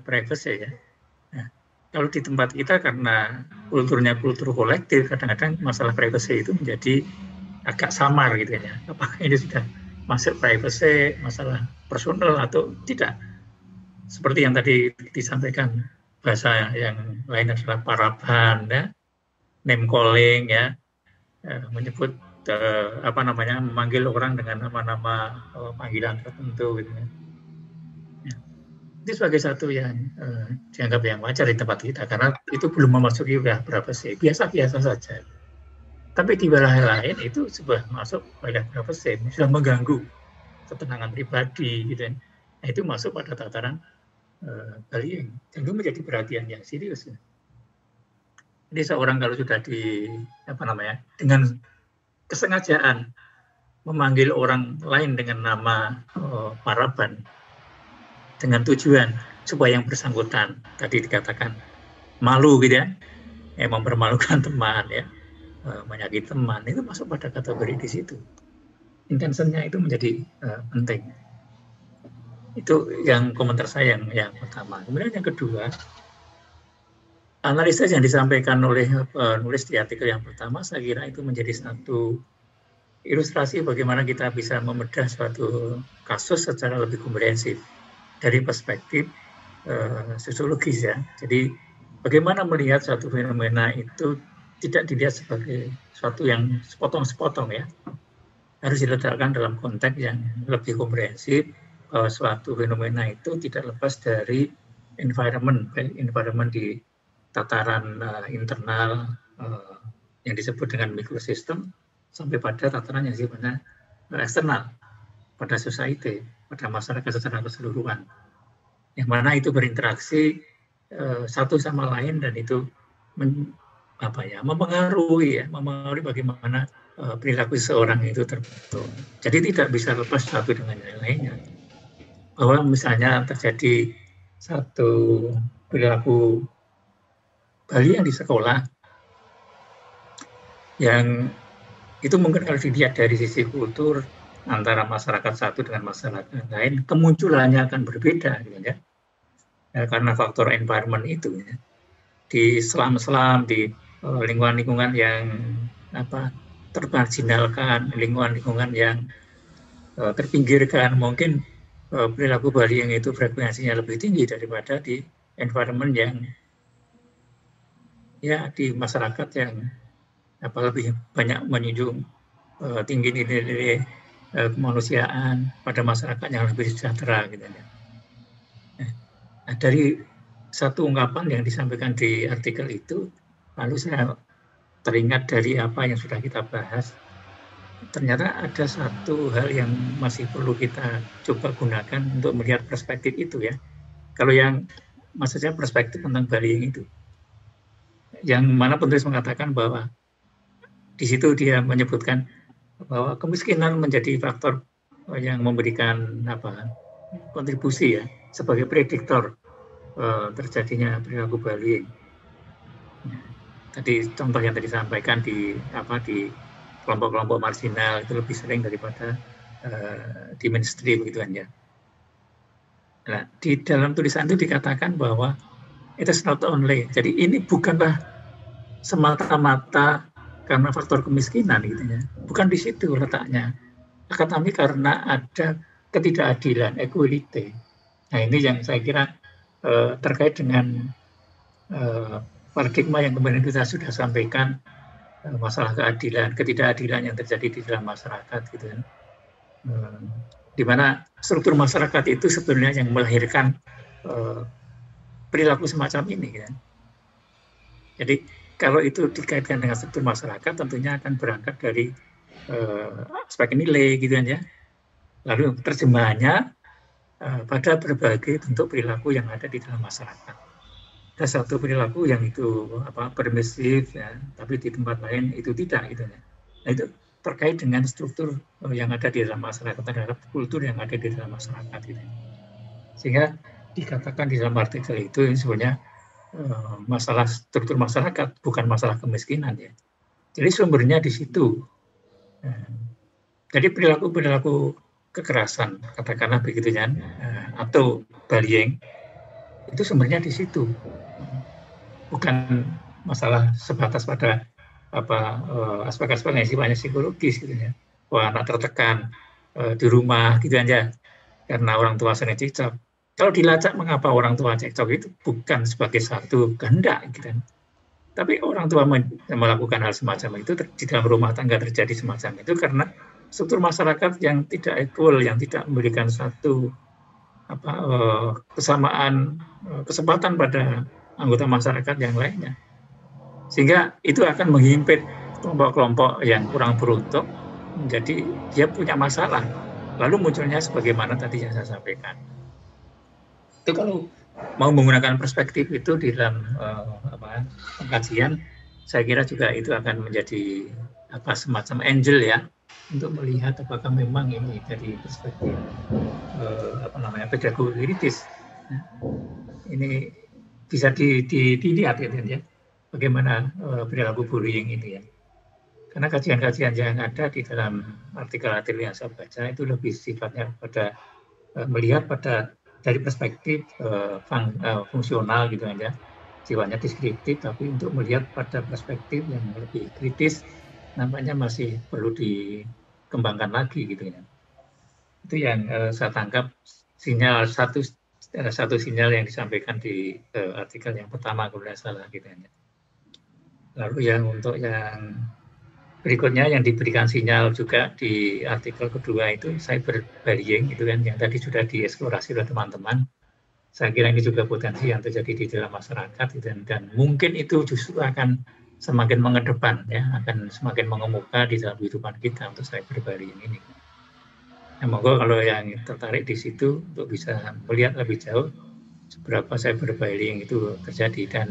privacy ya. Nah, kalau di tempat kita karena kulturnya kultur kolektif, kadang-kadang masalah privacy itu menjadi agak samar gitu ya. Apakah ini sudah masuk privacy, masalah personal atau tidak? Seperti yang tadi disampaikan, bahasa yang lain adalah paraban ya, name calling ya, menyebut memanggil orang dengan nama-nama panggilan tertentu gitu ya. Itu sebagai satu yang dianggap yang wajar di tempat kita karena itu belum memasuki wilayah privacy, biasa-biasa saja. Tapi di wilayah lain itu sudah masuk wilayah privacy, sudah mengganggu ketenangan pribadi gitu. Nah, itu masuk pada tataran bullying, tentu menjadi perhatian yang serius. Ya. Jadi seorang kalau sudah dengan kesengajaan memanggil orang lain dengan nama paraban dengan tujuan supaya yang bersangkutan tadi dikatakan malu gitu ya, mempermalukan teman ya, menyakiti teman, itu masuk pada kategori di situ. Intensinya itu menjadi penting. Itu yang komentar saya yang pertama. Kemudian yang kedua, analisis yang disampaikan oleh penulis di artikel yang pertama, saya kira itu menjadi satu ilustrasi bagaimana kita bisa membedah suatu kasus secara lebih komprehensif dari perspektif sosiologis ya. Jadi bagaimana melihat suatu fenomena itu tidak dilihat sebagai suatu yang sepotong-sepotong ya. Harus diletakkan dalam konteks yang lebih komprehensif, bahwa suatu fenomena itu tidak lepas dari environment di tataran internal yang disebut dengan mikrosistem, sampai pada tataran yang sifatnya eksternal, pada society, pada masyarakat secara keseluruhan, yang mana itu berinteraksi satu sama lain, dan itu mempengaruhi bagaimana perilaku seseorang itu terbentuk. Jadi tidak bisa lepas satu dengan yang lainnya. Bahwa misalnya terjadi satu perilaku Bali yang di sekolah, yang itu mungkin kalau dilihat dari sisi kultur antara masyarakat satu dengan masyarakat lain, kemunculannya akan berbeda, gitu ya. Karena faktor environment itu, ya. Di selam-selam, di lingkungan-lingkungan yang termarginalkan, lingkungan-lingkungan yang terpinggirkan, mungkin perilaku Bali yang itu frekuensinya lebih tinggi daripada di environment yang ya di masyarakat yang lebih banyak menjunjung tinggi nilai kemanusiaan, pada masyarakat yang lebih sejahtera, gitu ya. Nah, dari satu ungkapan yang disampaikan di artikel itu, lalu saya teringat dari apa yang sudah kita bahas. Ternyata ada satu hal yang masih perlu kita coba gunakan untuk melihat perspektif itu ya. Kalau yang maksudnya perspektif tentang Bali itu, yang mana penulis mengatakan bahwa di situ dia menyebutkan bahwa kemiskinan menjadi faktor yang memberikan kontribusi ya sebagai prediktor terjadinya perilaku Bali. Tadi contoh yang tadi disampaikan di kelompok-kelompok marginal itu lebih sering daripada di mainstream gitu kan ya. Nah, di dalam tulisan itu dikatakan bahwa it is not only, jadi ini bukanlah semata-mata karena faktor kemiskinan gitu ya. Bukan di situ letaknya. Akan tapi karena ada ketidakadilan, equality. Nah, ini yang saya kira terkait dengan paradigma yang kemarin kita sudah sampaikan, masalah keadilan, ketidakadilan yang terjadi di dalam masyarakat gitu kan. Di mana struktur masyarakat itu sebenarnya yang melahirkan perilaku semacam ini kan. Jadi kalau itu dikaitkan dengan struktur masyarakat, tentunya akan berangkat dari aspek nilai gitu kan ya. Lalu terjemahannya pada berbagai bentuk perilaku yang ada di dalam masyarakat. Ada satu perilaku yang itu permisif ya, tapi di tempat lain itu tidak gitu ya. Nah, itu terkait dengan struktur yang ada di dalam masyarakat, terhadap kultur yang ada di dalam masyarakat gitu. Sehingga dikatakan di dalam artikel itu sebenarnya masalah struktur masyarakat, bukan masalah kemiskinan ya. Jadi sumbernya di situ. Jadi perilaku kekerasan, katakanlah begitu kan, atau bullying, itu sumbernya di situ. Bukan masalah sebatas pada aspek-aspek yang sifatnya psikologis gitu ya. Wah, anak tertekan di rumah gitu aja karena orang tua sering cekcok. Kalau dilacak mengapa orang tua cekcok itu bukan sebagai satu kehendak gitu kan. Tapi orang tua melakukan hal semacam itu di dalam rumah tangga terjadi semacam itu karena struktur masyarakat yang tidak equal, yang tidak memberikan satu kesamaan kesempatan pada anggota masyarakat yang lainnya. Sehingga itu akan menghimpit kelompok-kelompok yang kurang beruntung, menjadi dia punya masalah. Lalu munculnya sebagaimana tadi yang saya sampaikan. Itu kalau mau menggunakan perspektif itu di dalam pengkajian, saya kira juga itu akan menjadi semacam angel ya, untuk melihat apakah memang ini dari perspektif pedagogi kritis. Ini bisa dilihat ya, bagaimana perilaku bullying ini ya. Karena kajian-kajian yang ada di dalam artikel-artikel yang saya baca itu lebih sifatnya pada melihat pada dari perspektif fungsional gitu aja, sifatnya deskriptif, tapi untuk melihat pada perspektif yang lebih kritis, nampaknya masih perlu kembangkan lagi gitu ya. Itu yang saya tangkap sinyal satu sinyal yang disampaikan di artikel yang pertama kalau tidak salah gitu ya. Lalu yang untuk yang berikutnya yang diberikan sinyal juga di artikel kedua itu cyberbullying itu kan yang tadi sudah dieksplorasi oleh teman-teman. Saya kira ini juga potensi yang terjadi di dalam masyarakat dan mungkin itu justru akan semakin mengedepan ya, akan semakin mengemuka di dalam kehidupan kita untuk cyberbullying ini. Nah, monggo kalau yang tertarik di situ untuk bisa melihat lebih jauh seberapa cyberbullying itu terjadi. Dan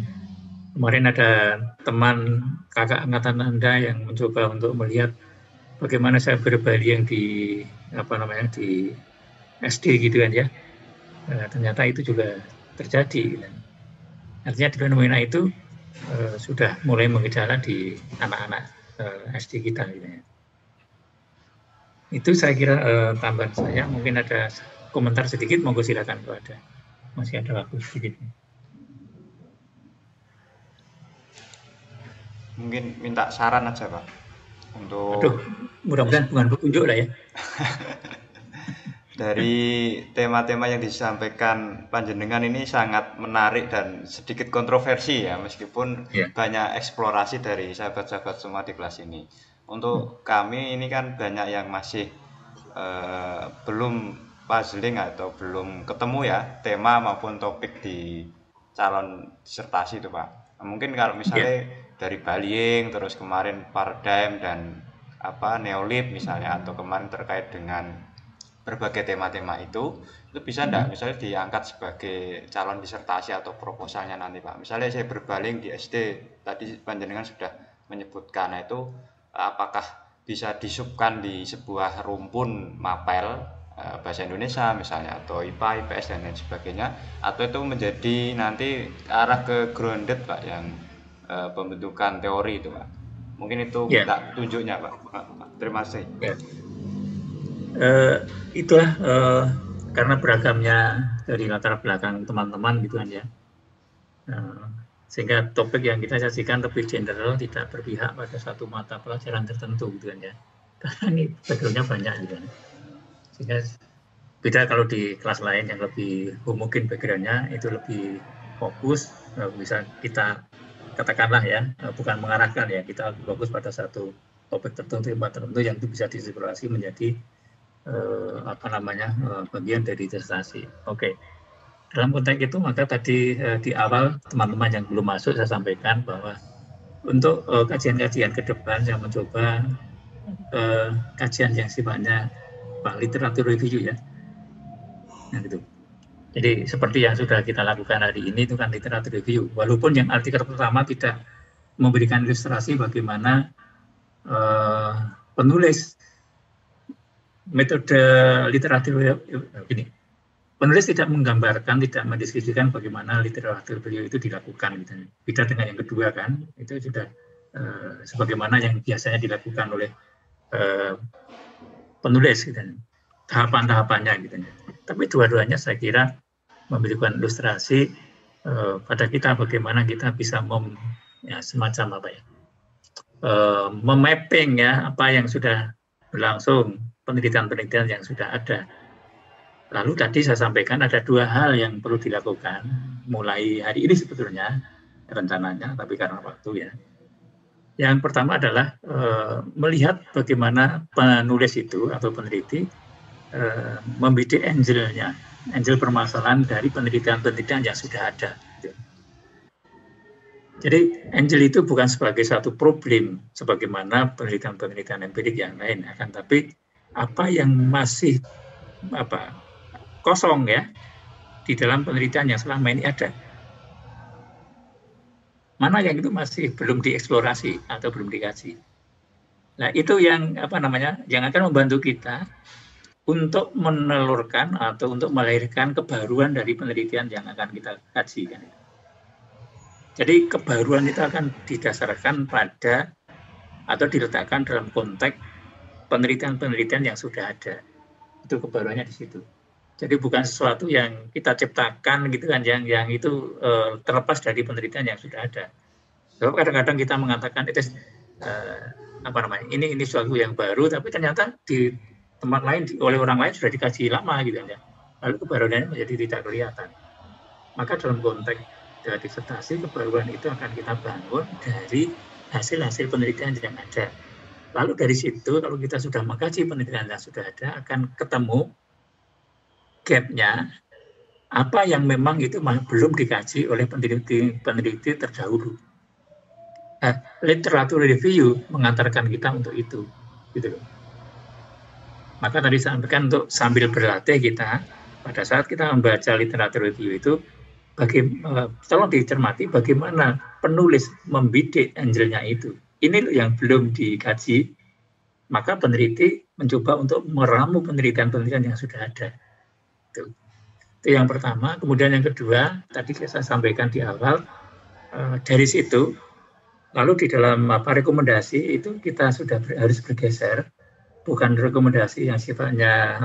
kemarin ada teman kakak angkatan Anda yang mencoba untuk melihat bagaimana cyberbullying di di SD gitu kan ya. Ternyata itu juga terjadi. Artinya fenomena itu sudah mulai mengejala di anak-anak SD kita gitu ya. Itu saya kira tambahan saya. Mungkin ada komentar sedikit, monggo silakan kalau ada. Masih ada waktu sedikit.
Mungkin minta saran aja Pak untuk.
Aduh, mudah-mudahan bukan petunjuk lah ya.
Dari tema-tema yang disampaikan panjenengan ini sangat menarik dan sedikit kontroversi ya, meskipun banyak eksplorasi dari sahabat-sahabat semua di kelas ini. Untuk kami ini kan banyak yang masih belum puzzling atau belum ketemu ya tema maupun topik di calon disertasi itu Pak. Mungkin kalau misalnya dari bullying, terus kemarin paradigm dan neolit misalnya, atau kemarin terkait dengan berbagai tema-tema itu bisa enggak misalnya diangkat sebagai calon disertasi atau proposalnya nanti Pak. Misalnya saya berbaling di SD, tadi panjenengan sudah menyebutkan, itu apakah bisa disubkan di sebuah rumpun mapel bahasa Indonesia misalnya, atau IPA, IPS dan lain sebagainya, atau itu menjadi nanti arah ke grounded Pak, yang pembentukan teori itu Pak. Mungkin itu minta tunjuknya Pak. Terima kasih.
Itulah karena beragamnya dari latar belakang teman-teman gitu kan ya, sehingga topik yang kita sajikan lebih general, tidak berpihak pada satu mata pelajaran tertentu gitu kan ya, karena ini backgroundnya banyak gitu kan. Sehingga beda kalau di kelas lain yang lebih homogen backgroundnya, itu lebih fokus, bisa kita katakanlah ya, bukan mengarahkan ya, kita fokus pada satu topik tertentu yang itu bisa dieksplorasi menjadi bagian dari disertasi. Oke. Dalam konteks itu maka tadi di awal teman-teman yang belum masuk saya sampaikan bahwa untuk kajian-kajian ke depan yang mencoba kajian yang sifatnya literatur review ya. Nah, gitu. Jadi seperti yang sudah kita lakukan hari ini itu kan literatur review. Walaupun yang artikel pertama tidak memberikan ilustrasi bagaimana penulis metode literatur ini, penulis tidak menggambarkan, tidak mendeskripsikan bagaimana literatur review itu dilakukan gitu. Beda dengan yang kedua kan, itu sudah sebagaimana yang biasanya dilakukan oleh penulis gitu, tahapan-tahapannya gitu. Tapi dua-duanya saya kira memberikan ilustrasi pada kita bagaimana kita bisa semacam memapping ya apa yang sudah berlangsung, penelitian-penelitian yang sudah ada. Lalu tadi saya sampaikan ada dua hal yang perlu dilakukan mulai hari ini sebetulnya rencananya, tapi karena waktu ya. Yang pertama adalah melihat bagaimana penulis itu atau peneliti membidik angel permasalahan dari penelitian-penelitian yang sudah ada. Jadi angel itu bukan sebagai satu problem sebagaimana penelitian-penelitian empirik yang lain, akan tapi apa yang masih kosong ya di dalam penelitian yang selama ini ada. Mana yang itu masih belum dieksplorasi atau belum dikaji. Nah, itu yang yang akan membantu kita untuk menelurkan atau untuk melahirkan kebaruan dari penelitian yang akan kita kaji kan. Jadi kebaruan itu akan didasarkan pada atau diletakkan dalam konteks penelitian-penelitian yang sudah ada. Itu kebaruannya di situ. Jadi bukan sesuatu yang kita ciptakan gitu kan, yang itu terlepas dari penelitian yang sudah ada. Sebab kadang-kadang kita mengatakan itu ini suatu yang baru, tapi ternyata di tempat lain oleh orang lain sudah dikaji lama gitu ya. Lalu kebaruannya menjadi tidak kelihatan. Maka dalam konteks disertasi, kebaruan itu akan kita bangun dari hasil-hasil penelitian yang ada. Lalu dari situ kalau kita sudah mengkaji penelitian yang sudah ada, akan ketemu gap-nya apa yang memang itu belum dikaji oleh peneliti terdahulu. Literatur review mengantarkan kita untuk itu, gitu loh. Maka tadi saya sampaikan untuk sambil berlatih kita pada saat kita membaca literatur review itu, tolong dicermati bagaimana penulis membidik angelnya itu. Ini loh yang belum dikaji, maka peneliti mencoba untuk meramu penelitian-penelitian yang sudah ada. Itu yang pertama. Kemudian yang kedua, tadi saya sampaikan di awal, dari situ, lalu di dalam rekomendasi itu kita sudah harus bergeser, bukan rekomendasi yang sifatnya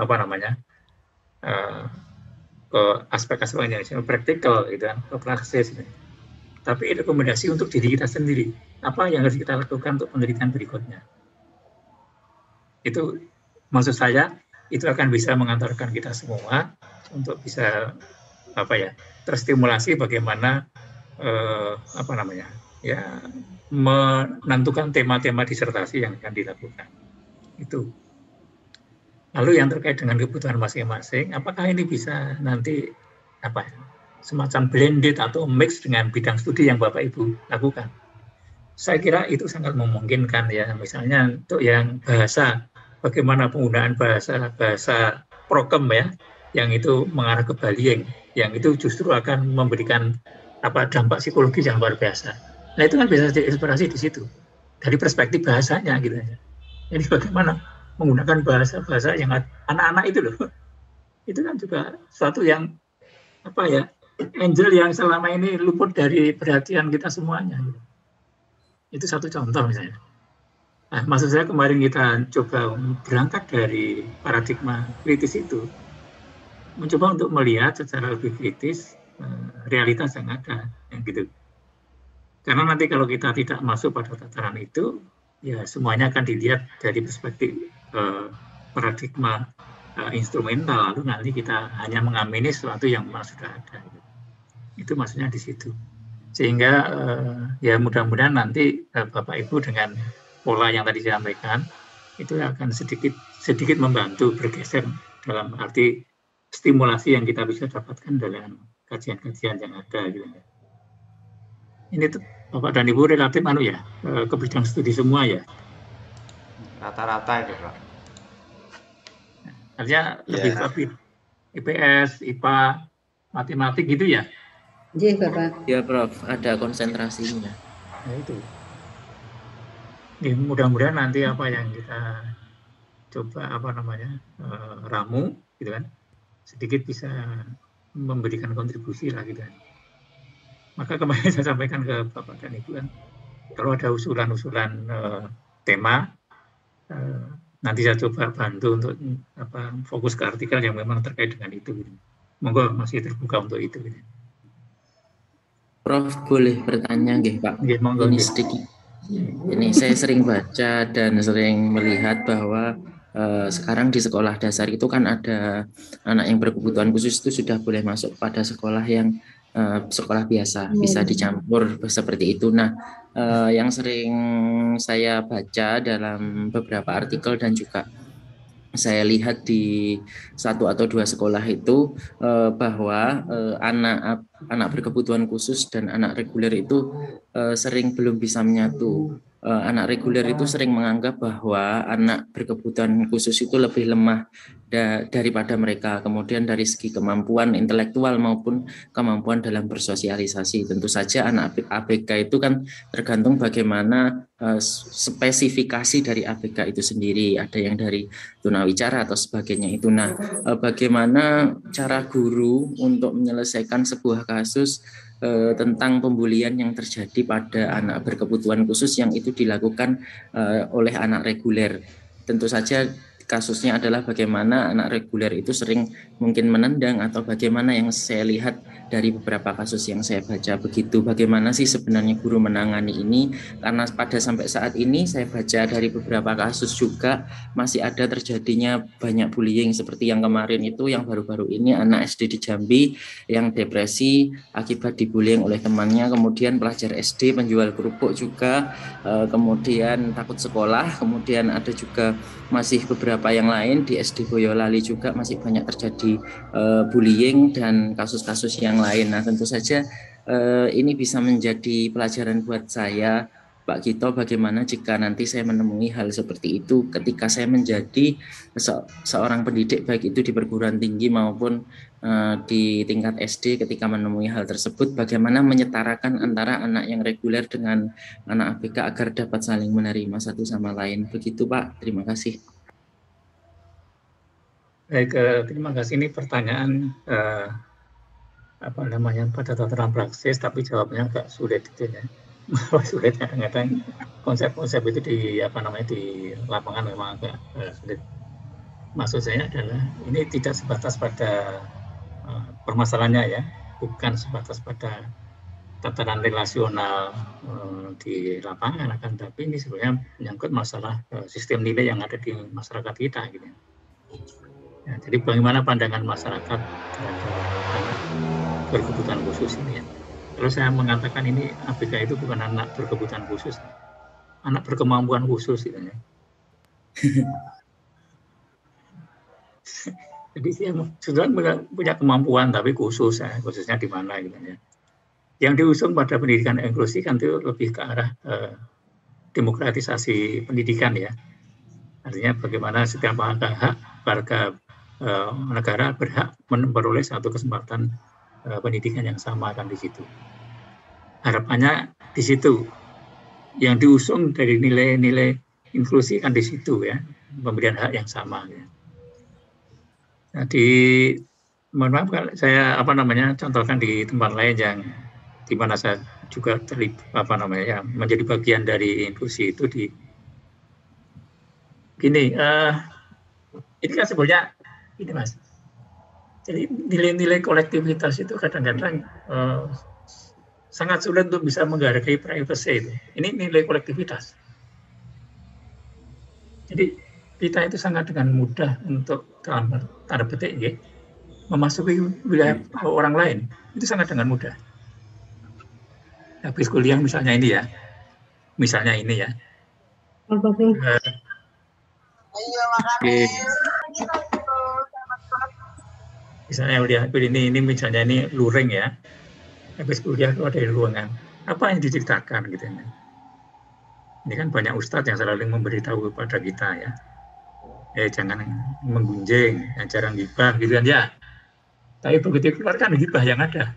ke aspek-aspek yang praktikal, gitu kan, ke praksis. Tapi rekomendasi untuk diri kita sendiri. Apa yang harus kita lakukan untuk penelitian berikutnya? Itu maksud saya, itu akan bisa mengantarkan kita semua untuk bisa terstimulasi bagaimana menentukan tema-tema disertasi yang akan dilakukan. Itu. Lalu yang terkait dengan kebutuhan masing-masing, apakah ini bisa nanti semacam blended atau mix dengan bidang studi yang Bapak Ibu lakukan? Saya kira itu sangat memungkinkan ya. Misalnya untuk yang bahasa, bagaimana penggunaan bahasa prokem ya, yang itu mengarah ke bullying, yang itu justru akan memberikan dampak psikologis yang luar biasa. Nah itu kan bisa diinspirasi di situ dari perspektif bahasanya gitu ya. Jadi bagaimana menggunakan bahasa yang anak-anak itu loh, itu kan juga suatu yang angel yang selama ini luput dari perhatian kita semuanya. Gitu. Itu satu contoh misalnya. Nah, maksud saya kemarin kita coba berangkat dari paradigma kritis itu, mencoba untuk melihat secara lebih kritis realitas yang ada, yang gitu. Karena nanti kalau kita tidak masuk pada tataran itu, ya semuanya akan dilihat dari perspektif paradigma instrumental, lalu nanti kita hanya mengamini sesuatu yang memang sudah ada. Gitu. Itu maksudnya di situ. Sehingga ya mudah-mudahan nanti Bapak Ibu dengan pola yang tadi saya sampaikan itu akan sedikit membantu bergeser dalam arti stimulasi yang kita bisa dapatkan dalam kajian-kajian yang ada. Gitu. Ini tuh Bapak dan Ibu relatif ke bidang studi semua ya.
Rata-rata itu Pak.
Artinya lebih IPS, IPA, matematik gitu ya.
Iya Bapak. Ya Prof, ada konsentrasinya.
Nah itu. Mudah-mudahan nanti apa yang kita coba ramu gitu kan, sedikit bisa memberikan kontribusi lah gitu kan. Maka kemarin saya sampaikan ke Bapak dan Ibu kan, kalau ada usulan-usulan tema, nanti saya coba bantu untuk fokus ke artikel yang memang terkait dengan itu. Gitu. Monggo masih terbuka untuk itu. Gitu.
Prof boleh bertanya nggih Pak?
Nggih, monggo.
Ini sedikit. Ini saya sering baca dan sering melihat bahwa sekarang di sekolah dasar itu kan ada anak yang berkebutuhan khusus itu sudah boleh masuk pada sekolah yang sekolah biasa, bisa dicampur seperti itu. Nah, yang sering saya baca dalam beberapa artikel dan juga saya lihat di 1 atau 2 sekolah itu bahwa anak berkebutuhan khusus dan anak reguler itu sering belum bisa menyatu. Anak reguler itu sering menganggap bahwa anak berkebutuhan khusus itu lebih lemah daripada mereka. Kemudian dari segi kemampuan intelektual maupun kemampuan dalam bersosialisasi. Tentu saja anak ABK itu kan tergantung bagaimana spesifikasi dari ABK itu sendiri. Ada yang dari tunawicara atau sebagainya itu. Nah, bagaimana cara guru untuk menyelesaikan sebuah kasus tentang pembulian yang terjadi pada anak berkebutuhan khusus yang itu dilakukan oleh anak reguler. Tentu saja kasusnya adalah bagaimana anak reguler itu sering mungkin menendang atau bagaimana yang saya lihat dari beberapa kasus yang saya baca begitu. Bagaimana sih sebenarnya guru menangani ini? Karena pada sampai saat ini saya baca dari beberapa kasus juga masih ada terjadinya banyak bullying seperti yang kemarin itu, yang baru-baru ini anak SD di Jambi yang depresi akibat dibullying oleh temannya, kemudian pelajar SD penjual kerupuk juga, kemudian takut sekolah, kemudian ada juga masih beberapa yang lain di SD Boyolali juga masih banyak terjadi bullying dan kasus-kasus yang lain. Nah, tentu saja ini bisa menjadi pelajaran buat saya, Pak Gito, bagaimana jika nanti saya menemui hal seperti itu ketika saya menjadi seorang pendidik, baik itu di perguruan tinggi maupun di tingkat SD, ketika menemui hal tersebut, bagaimana menyetarakan antara anak yang reguler dengan anak ABK agar dapat saling menerima satu sama lain. Begitu, Pak. Terima kasih.
Baik, terima kasih. Ini pertanyaan pada tataran praksis, tapi jawabnya agak sulit itu ya. Sulit kadang-kadang konsep-konsep itu di lapangan memang agak sulit. Maksud saya adalah ini tidak sebatas pada permasalahannya ya, bukan sebatas pada tataran relasional di lapangan, akan tapi ini sebenarnya menyangkut masalah sistem nilai yang ada di masyarakat kita gitu. Ya, jadi bagaimana pandangan masyarakat terhadap anak berkebutuhan khusus ini ya. Kalau saya mengatakan ini ABK itu bukan anak berkebutuhan khusus, anak berkemampuan khusus gitu ya. Jadi dia sebenarnya punya kemampuan tapi khusus ya, khususnya di mana gitu ya. Yang diusung pada pendidikan inklusi kan itu lebih ke arah demokratisasi pendidikan ya. Artinya bagaimana setiap warga negara berhak memperoleh satu kesempatan pendidikan yang sama kan di situ. Harapannya di situ. Yang diusung dari nilai-nilai inklusi kan di situ ya, pemberian hak yang sama ya. Nah, mohon maaf kalau saya contohkan di tempat lain yang di mana saya juga menjadi bagian dari inklusi itu di gini, ini kan sebenarnya ini Mas. Jadi nilai-nilai kolektivitas itu kadang-kadang sangat sulit untuk bisa menghargai privacy itu. Ini nilai kolektivitas. Jadi kita itu sangat dengan mudah untuk dalam tanda petik ya, memasuki wilayah orang lain. Itu sangat dengan mudah. Habis kuliah misalnya ini ya. Misalnya lihat ini misalnya ini luring ya. Habis kuliah keluar dari ruangan, apa yang diceritakan gitu ya. Ini kan banyak ustadz yang selalu memberitahu kepada kita ya. Jangan menggunjing, jarang gibah gitu kan ya. Tapi begitu keluar kan gibah yang ada.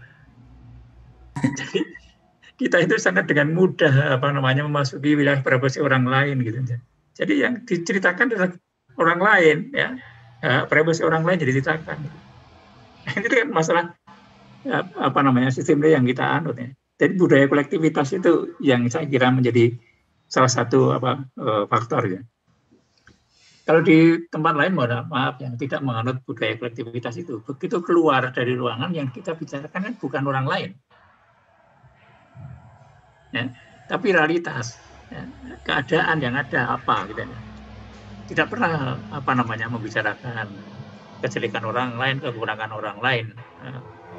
Jadi kita itu sangat dengan mudah memasuki wilayah privasi orang lain gitu ya. Jadi yang diceritakan adalah orang lain ya. Privasi orang lain jadi diceritakan. Ini kan masalah sistem yang kita anut ya. Jadi budaya kolektivitas itu yang saya kira menjadi salah satu faktor ya. Kalau di tempat lain maaf yang tidak menganut budaya kolektivitas itu, begitu keluar dari ruangan yang kita bicarakan kan bukan orang lain, ya, tapi realitas, ya, keadaan yang ada apa gitu ya. Tidak pernah membicarakan kejelekan orang lain, kekurangan orang lain.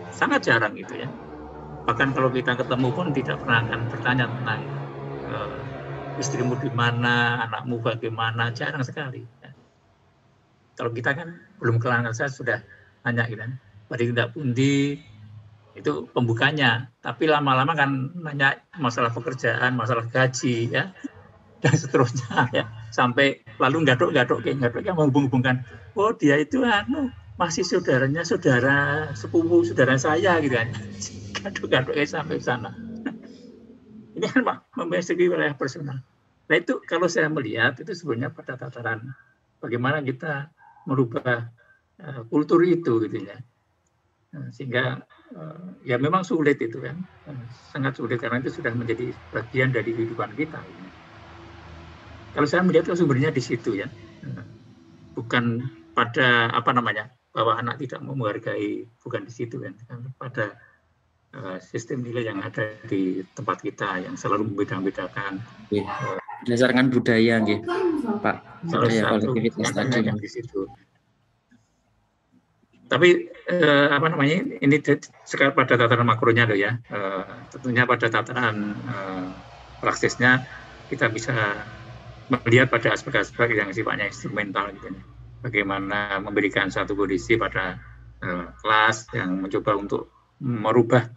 Sangat jarang gitu ya. Bahkan kalau kita ketemu pun tidak pernah akan bertanya tentang istrimu di mana, anakmu bagaimana, jarang sekali. Ya. Kalau kita kan belum kenalan, saya sudah tanya gitu kan, pada tidak pundi itu pembukanya, tapi lama-lama kan nanya masalah pekerjaan, masalah gaji ya, dan seterusnya ya, sampai lalu gadok yang menghubung-hubungkan, oh dia itu masih saudara sepupu saudara saya gitu kan. Gadok sampai sana. Ini kan memasuki wilayah personal. Nah itu kalau saya melihat itu sebenarnya pada tataran bagaimana kita merubah kultur itu gitu ya. Sehingga ya memang sulit itu kan. Sangat sulit karena itu sudah menjadi bagian dari kehidupan kita. Kalau saya melihat sumbernya di situ ya. bukan pada bahwa anak tidak mau menghargai, bukan di situ kan, pada sistem nilai yang ada di tempat kita yang selalu membeda-bedakan.
Berdasarkan budaya, Pak. Budaya kolektivitas tadi
yang di situ. Tapi ini sekarang pada tataran makronya loh ya. Tentunya pada tataran praksisnya kita bisa melihat pada aspek-aspek yang sifatnya instrumental gitu. Bagaimana memberikan satu kondisi pada kelas yang mencoba untuk merubah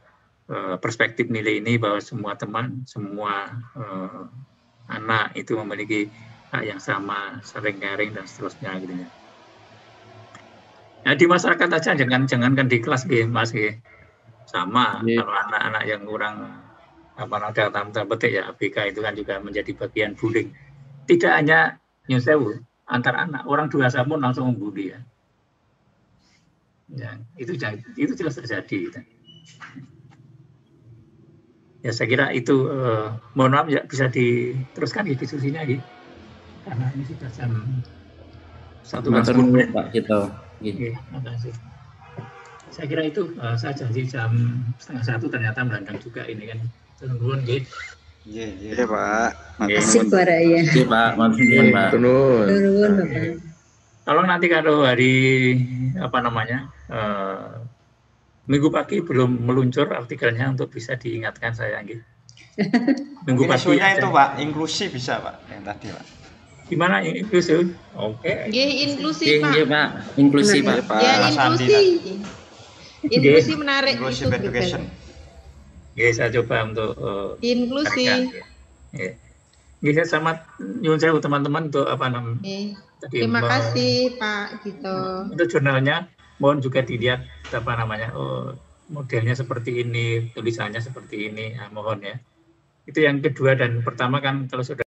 perspektif nilai ini bahwa semua teman, semua anak itu memiliki hak yang sama, saling caring dan seterusnya gitu ya. Nah, di masyarakat aja jangankan di kelas Mas sama kalau anak-anak yang kurang ada tanda petik ya ABK itu kan juga menjadi bagian bullying. Tidak hanya nyun sewu antar anak, orang dewasa pun langsung membuli ya. Ya, itu jelas terjadi. Gitu. Ya saya kira itu mohon maaf ya bisa diteruskan diskusinya gitu. Karena ini sudah jam 1:40
Pak gitu.
Oke, makasih. Saya kira itu saya janji jam 12:30 ternyata melanggang juga ini kan. Turun gitu.
Iya Pak.
Asik suaranya.
Iya Pak, maksudnya Pak.
Turun Pak.
Kalau nanti hari minggu pagi belum meluncur artikelnya untuk bisa diingatkan saya gitu. Minggu pagi
itu Pak, inklusi bisa Pak yang tadi Pak.
Gimana inklusi? Oke.
Inklusi Pak.
Iya Pak, inklusi Pak.
Ya inklusi. Inklusi menarik.
Inclusive education.
Ya, saya coba untuk
inklusi.
Ya, selamat nyuwun sewu teman-teman untuk
Terima kasih Pak Dito.
Untuk jurnalnya mohon juga dilihat modelnya seperti ini, tulisannya seperti ini, mohon ya. Itu yang kedua dan pertama kan kalau sudah